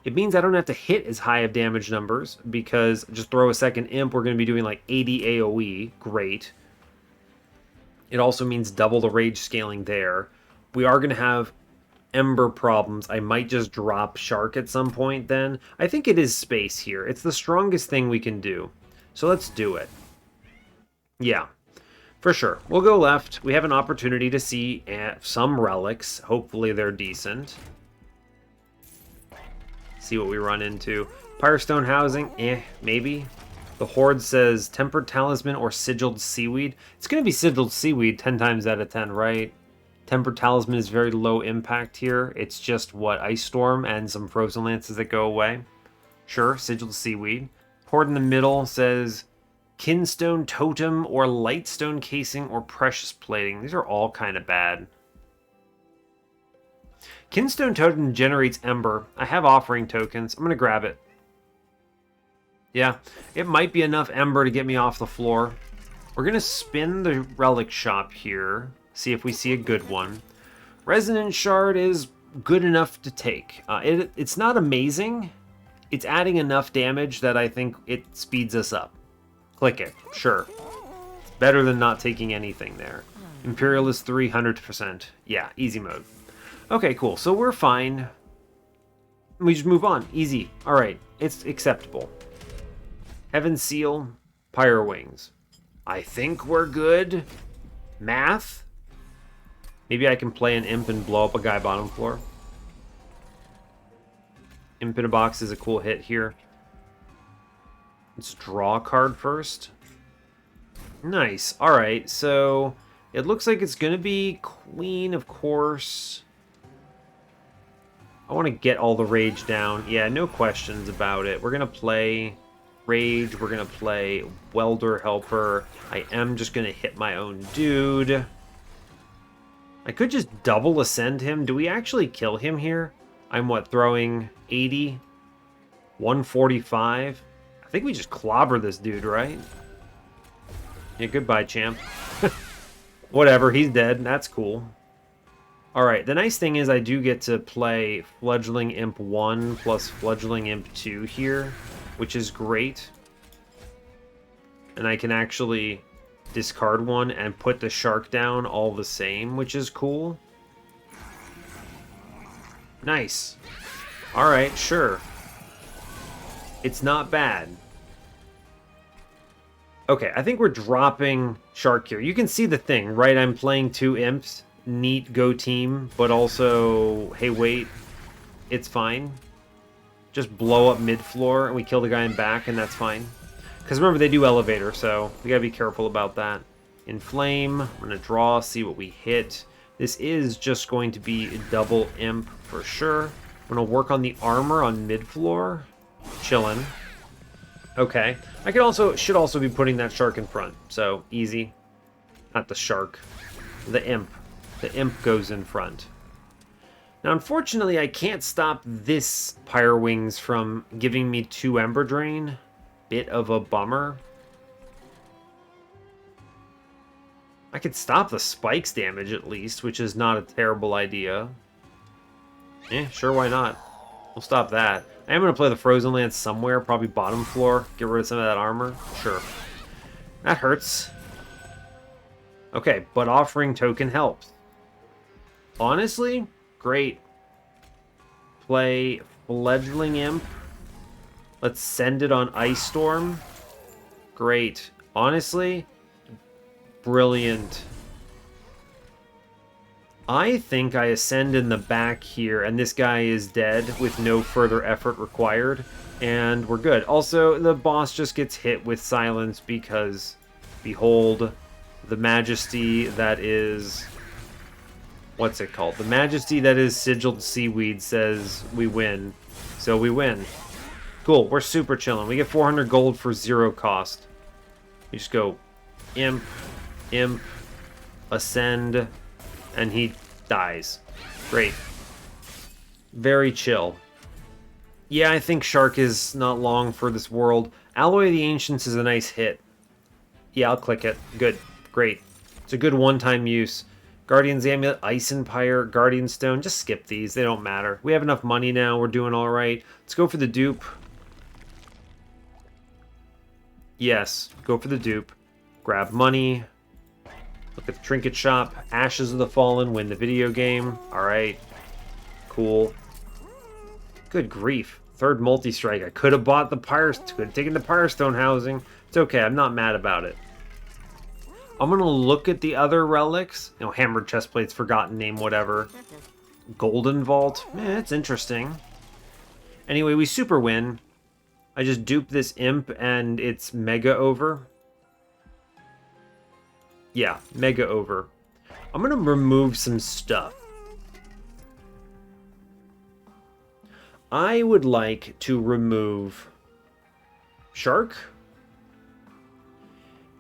It means I don't have to hit as high of damage numbers because just throw a second Imp, we're going to be doing like 80 AoE. Great. It also means double the rage scaling there. We are going to have Ember problems. I might just drop Shark at some point then. I think it is space here. It's the strongest thing we can do. So let's do it. Yeah, for sure. We'll go left. We have an opportunity to see some relics. Hopefully they're decent. See what we run into. Pyrestone Housing, maybe. The Horde says Tempered Talisman or Sigiled Seaweed. It's going to be Sigiled Seaweed 10 times out of 10, right? Tempered Talisman is very low impact here. It's just, what, Ice Storm and some Frozen Lances that go away. Sure, Sigiled Seaweed. Horde in the middle says Kinstone Totem or Lightstone Casing or Precious Plating. These are all kind of bad. Kinstone Totem generates Ember. I have offering tokens. I'm going to grab it. Yeah, it might be enough Ember to get me off the floor. We're going to spin the Relic Shop here. See if we see a good one. Resonant Shard is good enough to take. It's not amazing. It's adding enough damage that I think it speeds us up. Click it. Sure. It's better than not taking anything there. Imperialist 300%. Yeah, easy mode. Okay, cool. So we're fine. We just move on. Easy. All right. It's acceptable. Heaven's Seal, Pyre Wings. I think we're good. Math? Maybe I can play an Imp and blow up a guy bottom floor. Imp in a box is a cool hit here. Let's draw a card first. Nice. All right, so it looks like it's going to be Queen, of course. I want to get all the rage down. Yeah, no questions about it. We're going to play Rage. We're going to play Welder Helper. I am just going to hit my own dude. I could just double ascend him. Do we actually kill him here? I'm what, throwing 80? 145? I think we just clobber this dude, right? Yeah, goodbye, champ. Whatever, he's dead. That's cool. Alright, the nice thing is I do get to play Fledgling Imp 1 plus Fledgling Imp 2 here, which is great. And I can actually discard one and put the shark down all the same, which is cool. Nice. Alright, sure. It's not bad. Okay, I think we're dropping shark here. You can see the thing, right? I'm playing 2 imps. Neat, go team, but also, hey, wait, it's fine. Just blow up mid-floor, and we kill the guy in back, and that's fine. Because remember, they do elevator, so we gotta be careful about that. Inflame, we're gonna draw, see what we hit. This is just going to be double imp for sure. I'm gonna work on the armor on mid-floor. Chillin'. Okay. I should also be putting that shark in front, so easy. Not the shark. The imp. The imp goes in front. Now, unfortunately, I can't stop this Pyre Wings from giving me 2 Ember Drain. Bit of a bummer. I could stop the spikes damage at least, which is not a terrible idea. Sure, why not? We'll stop that. I am going to play the Frozen Lance somewhere, probably bottom floor. Get rid of some of that armor. Sure. That hurts. Okay, but offering token helps. Honestly, great. Play Fledgling Imp. Let's send it on Ice Storm. Great. Honestly, brilliant. I think I ascend in the back here, and this guy is dead with no further effort required, and we're good. Also, the boss just gets hit with silence because, behold, the majesty that is... What's it called? The majesty that is Sigiled Seaweed says we win. So we win. Cool, we're super chilling. We get 400 gold for 0 cost. We just go imp, imp, ascend, and he dies. Great. Very chill. Yeah, I think Shark is not long for this world. Alloy of the Ancients is a nice hit. Yeah, I'll click it. Good. Great. It's a good one-time use. Guardian's Amulet, Ice Empire, Guardian Stone. Just skip these. They don't matter. We have enough money now. We're doing all right. Let's go for the dupe. Yes, go for the dupe. Grab money. Look at the trinket shop. Ashes of the Fallen. Win the video game. All right. Cool. Good grief. 3rd multi-strike. I could have bought the could have taken the Firestone housing. It's okay. I'm not mad about it. I'm going to look at the other relics. You know, Hammered Chestplates, Forgotten Name, whatever. Golden Vault. It's interesting. Anyway, we super win. I just duped this imp and it's mega over. Yeah, mega over. I'm going to remove some stuff. I would like to remove Shark.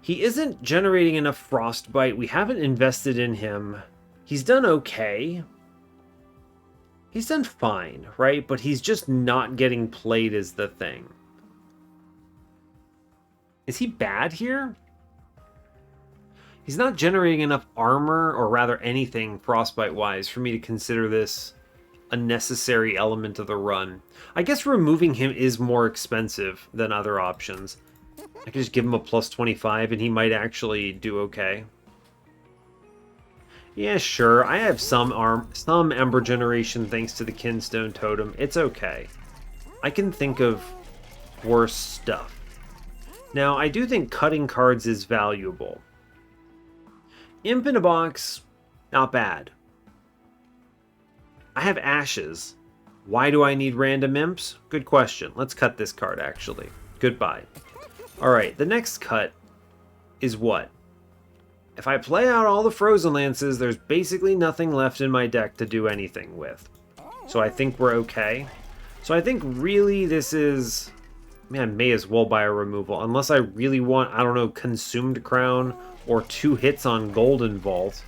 He isn't generating enough Frostbite. We haven't invested in him. He's done okay. He's done fine, right? But he's just not getting played as the thing. Is he bad here? He's not generating enough armor, or rather anything Frostbite-wise, for me to consider this a necessary element of the run. I guess removing him is more expensive than other options. I could just give him a plus 25 and he might actually do okay. Yeah, sure. I have some Ember generation thanks to the Kinstone Totem. It's okay. I can think of worse stuff. Now, I do think cutting cards is valuable. Imp in a box, not bad. I have Ashes. Why do I need random imps? Good question. Let's cut this card, actually. Goodbye. Alright, the next cut is what? If I play out all the Frozen Lances, there's basically nothing left in my deck to do anything with. So I think we're okay. So I think really this is... Man, I may as well buy a removal. Unless I really want, I don't know, Consumed Crown or 2 hits on Golden Vault.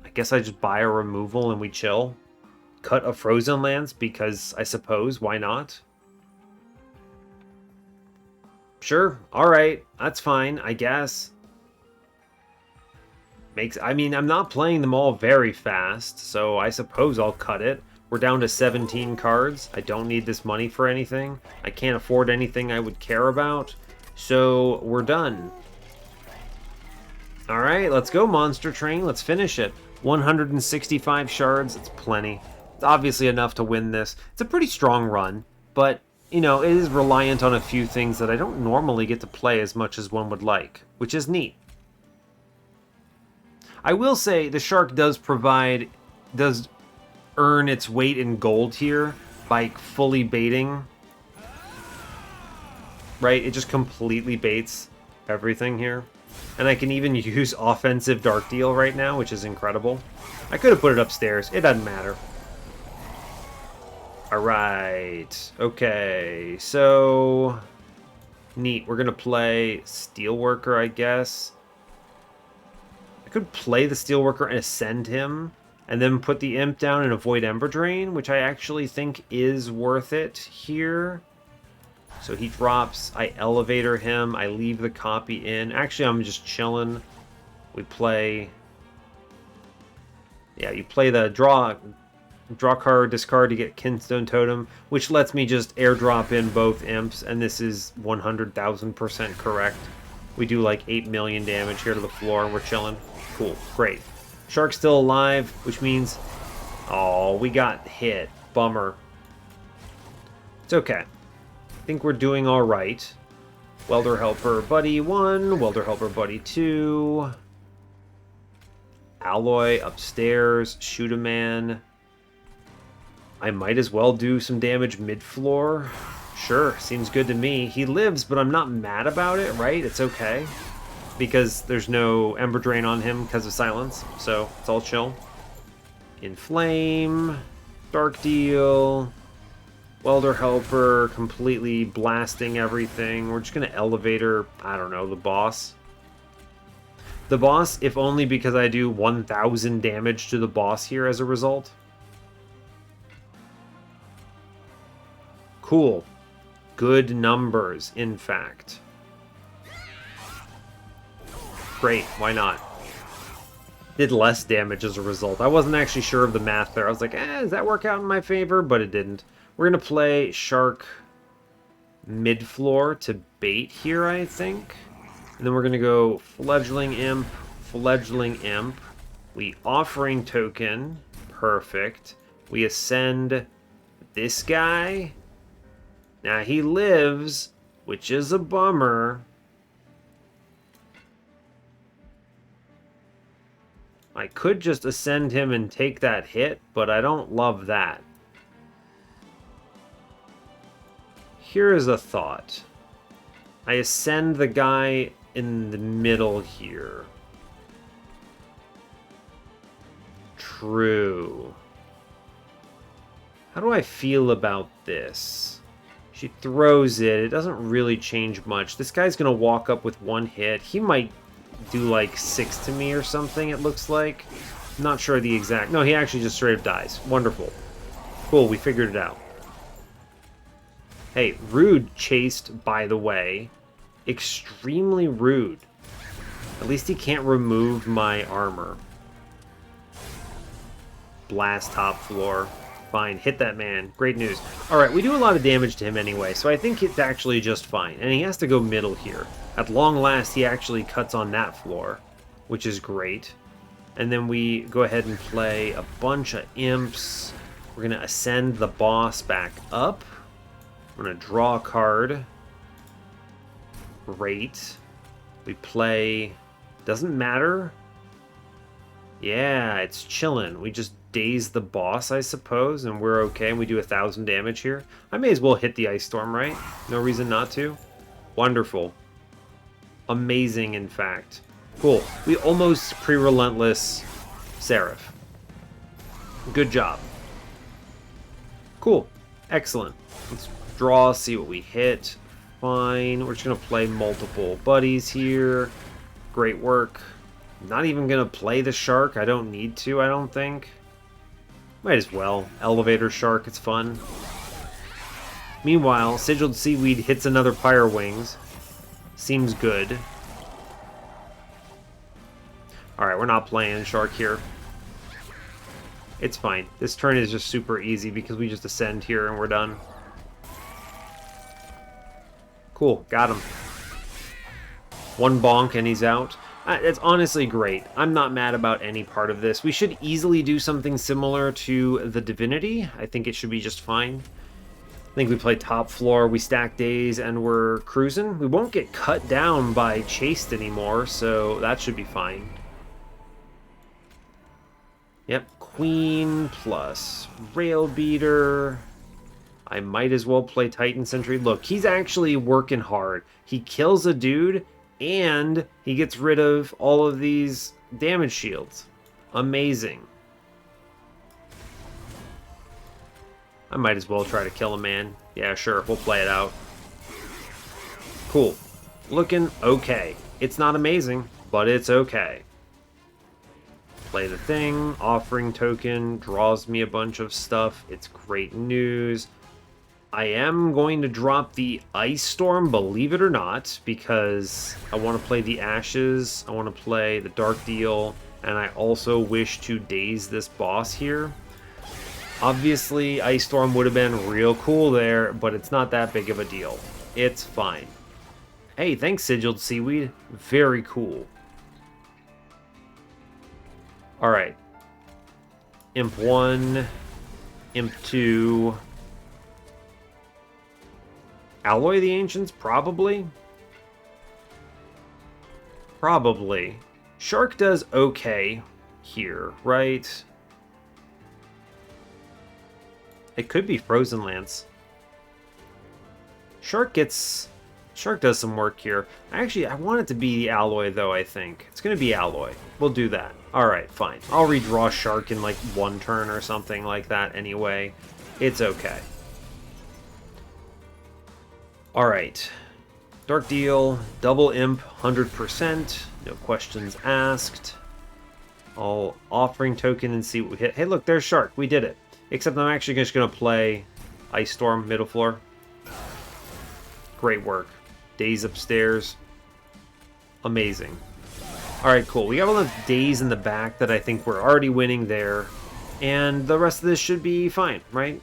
I guess I just buy a removal and we chill. Cut a Frozen Lance because I suppose, why not? Sure, alright, that's fine, I guess. I mean, I'm not playing them all very fast, so I suppose I'll cut it. We're down to 17 cards. I don't need this money for anything. I can't afford anything I would care about. So, we're done. Alright, let's go, Monster Train. Let's finish it. 165 shards, it's plenty. It's obviously enough to win this. It's a pretty strong run, but, you know, it is reliant on a few things that I don't normally get to play as much as one would like, which is neat. I will say the Shark does earn its weight in gold here by fully baiting. Right? It just completely baits everything here. And I can even use offensive Dark Deal right now, which is incredible. I could have put it upstairs. It doesn't matter. Alright. Okay. So... Neat. We're going to play Steelworker, I guess. I could play the Steelworker and ascend him. And then put the Imp down and avoid Ember Drain, which I actually think is worth it here. So he drops, I Elevator him, I leave the copy in. Actually, I'm just chilling. We play... Yeah, you play the draw card, discard to get Kinstone Totem, which lets me just airdrop in both Imps, and this is 100,000% correct. We do like 8 million damage here to the floor, and we're chilling. Cool, great. Shark's still alive, which means... Oh, we got hit. Bummer. It's okay. I think we're doing alright. Welder Helper Buddy 1, Welder Helper Buddy 2. Alloy upstairs, Shoot a Man. I might as well do some damage mid-floor. Sure, seems good to me. He lives, but I'm not mad about it, right? It's okay. Because there's no Ember Drain on him because of silence, so it's all chill. Inflame, Dark Deal, Welder Helper, completely blasting everything. We're just going to Elevator, I don't know, the boss. The boss, if only because I do 1,000 damage to the boss here as a result. Cool. Good numbers, in fact. Great, why not? Did less damage as a result. I wasn't actually sure of the math there. I was like, does that work out in my favor? But it didn't. We're going to play Shark mid-floor to bait here, I think. And then we're going to go Fledgling Imp, Fledgling Imp. We Offering Token. Perfect. We ascend this guy. Now he lives, which is a bummer. I could just ascend him and take that hit, but I don't love that. Here is a thought. I ascend the guy in the middle here. True. How do I feel about this? She throws it. It doesn't really change much. This guy's going to walk up with one hit. He might do like 6 to me or something, it looks like. I'm not sure the exact... No, he actually just straight up dies. Wonderful. Cool, we figured it out. Hey, rude chased, by the way. Extremely rude. At least he can't remove my armor. Blast top floor. Fine, hit that man. Great news. Alright, we do a lot of damage to him anyway, so I think it's actually just fine. And he has to go middle here. At long last, he actually cuts on that floor. which is great. And then we go ahead and play a bunch of imps. We're going to ascend the boss back up. I'm going to draw a card. Great. We play... Doesn't matter. Yeah, it's chilling. We just daze the boss, I suppose, and we're okay. And we do 1,000 damage here. I may as well hit the Ice Storm, right? No reason not to. Wonderful. Amazing, in fact. Cool. We almost pre-relentless Seraph. Good job. Cool. Excellent. Let's draw, see what we hit. Fine. We're just going to play multiple buddies here. Great work. Not even going to play the shark. I don't need to, I don't think. Might as well. Elevator shark, it's fun. Meanwhile, Sigiled Seaweed hits another Pyre Wings. Seems good. Alright, we're not playing shark here. It's fine. This turn is just super easy because we just ascend here and we're done. Cool, got him. One bonk and he's out. It's honestly great. I'm not mad about any part of this. We should easily do something similar to the Divinity. I think it should be just fine. I think we play top floor, we stack days, and we're cruising. We won't get cut down by chased anymore, so that should be fine. Yep, Queen plus Rail Beater. I might as well play Titan Sentry. Look, he's actually working hard. He kills a dude, and he gets rid of all of these damage shields. Amazing. I might as well try to kill a man. Yeah, sure, we'll play it out. Cool. Looking okay. It's not amazing, but it's okay. Play the thing. Offering token draws me a bunch of stuff. It's great news. I am going to drop the Ice Storm, believe it or not, because I want to play the Ashes, I want to play the Dark Deal, and I also wish to daze this boss here. Obviously, Ice Storm would have been real cool there, but it's not that big of a deal. It's fine. Hey, thanks, Sigiled Seaweed. Very cool. Alright. Imp 1, Imp 2... Alloy the Ancients? Probably. Probably. Shark does okay here, right? It could be Frozen Lance. Shark does some work here. Actually, I want it to be Alloy, though, I think. It's going to be Alloy. We'll do that. Alright, fine. I'll redraw Shark in, like, one turn or something like that anyway. It's okay. Alright. Dark Deal, double Imp, 100%. No questions asked. I'll Offering Token and see what we hit. Hey, look, there's Shark. We did it. Except I'm actually just going to play Ice Storm, middle floor. Great work. Daze upstairs. Amazing. Alright, cool. We got enough days in the back that I think we're already winning there. And the rest of this should be fine, right?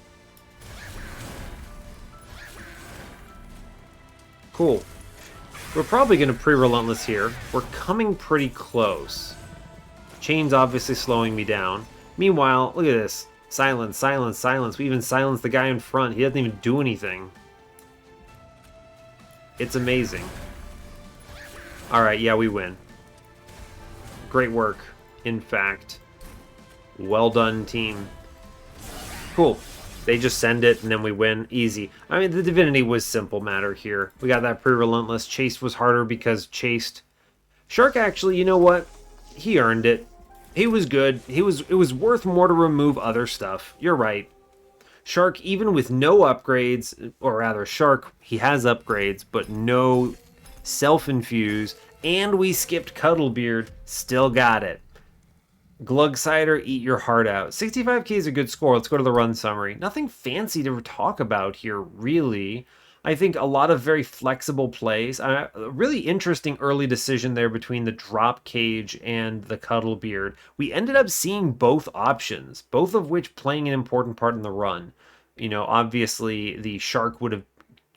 Cool. We're probably going to pre-relentless here. We're coming pretty close. Chain's obviously slowing me down. Meanwhile, look at this. Silence, silence, silence. We even silenced the guy in front. He doesn't even do anything. It's amazing. Alright, yeah, we win. Great work, in fact. Well done, team. Cool. They just send it, and then we win. Easy. I mean, the Divinity was simple matter here. We got that pre-relentless. Chased was harder because chased. Shark, actually, you know what? He earned it. He was good. It was worth more to remove other stuff. You're right. Shark, even with no upgrades, or rather, Shark, he has upgrades, but no self-infuse, and we skipped Cuddlebeard, still got it. Glug Cider, eat your heart out. 65k is a good score. Let's go to the run summary. Nothing fancy to talk about here, really. I think a lot of very flexible plays. A really interesting early decision there between the Dropcage and the Cuddlebeard. We ended up seeing both options, both of which playing an important part in the run. You know, obviously the Shark would have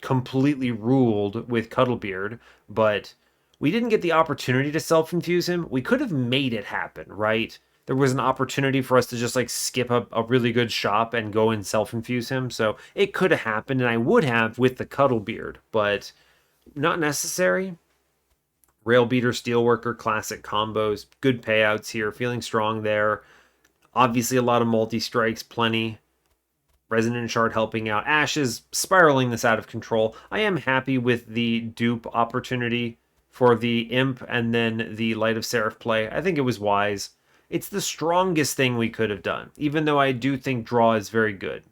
completely ruled with Cuddlebeard, but We didn't get the opportunity to self-infuse him. We could have made it happen, right? There was an opportunity for us to just like skip a really good shop and go and self-infuse him. So it could have happened, and I would have with the Cuddlebeard, but not necessary. Railbeater, Steelworker, classic combos, good payouts here, feeling strong there. Obviously, a lot of multi-strikes, plenty. Resonant Shard helping out. Ash is spiraling this out of control. I am happy with the dupe opportunity for the Imp and then the Light of Seraph play. I think it was wise. It's the strongest thing we could have done, even though I do think draw is very good.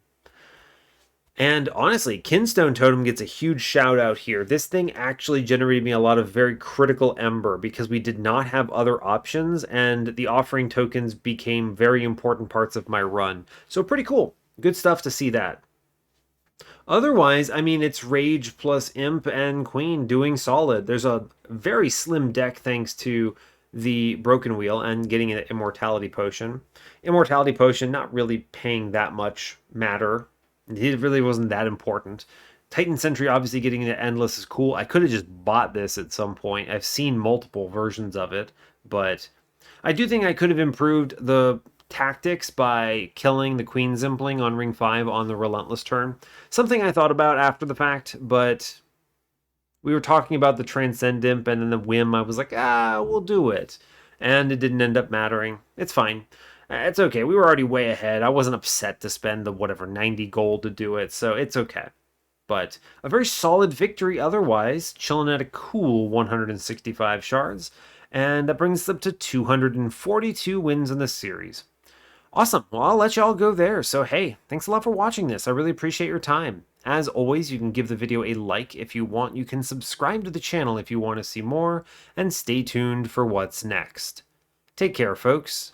And honestly, Kinstone Totem gets a huge shout out here. This thing actually generated me a lot of very critical Ember because we did not have other options, and the offering tokens became very important parts of my run. So pretty cool. Good stuff to see that. Otherwise, I mean, it's Rage plus Imp and Queen doing solid. There's a very slim deck thanks to the Broken Wheel and getting an Immortality Potion. Immortality Potion not really paying that much matter. It really wasn't that important. Titan Sentry obviously getting into Endless is cool. I could have just bought this at some point. I've seen multiple versions of it, but I do think I could have improved the tactics by killing the Queen Zimpling on Ring 5 on the Relentless turn. Something I thought about after the fact, but we were talking about the Transcend Imp and then the Whim. I was like, we'll do it. And it didn't end up mattering. It's fine. It's okay. We were already way ahead. I wasn't upset to spend the, 90 gold to do it, so it's okay. But a very solid victory otherwise, chilling at a cool 165 shards, and that brings us up to 242 wins in the series. Awesome. Well, I'll let y'all go there. So, hey, thanks a lot for watching this. I really appreciate your time. As always, you can give the video a like if you want. You can subscribe to the channel if you want to see more, and stay tuned for what's next. Take care, folks.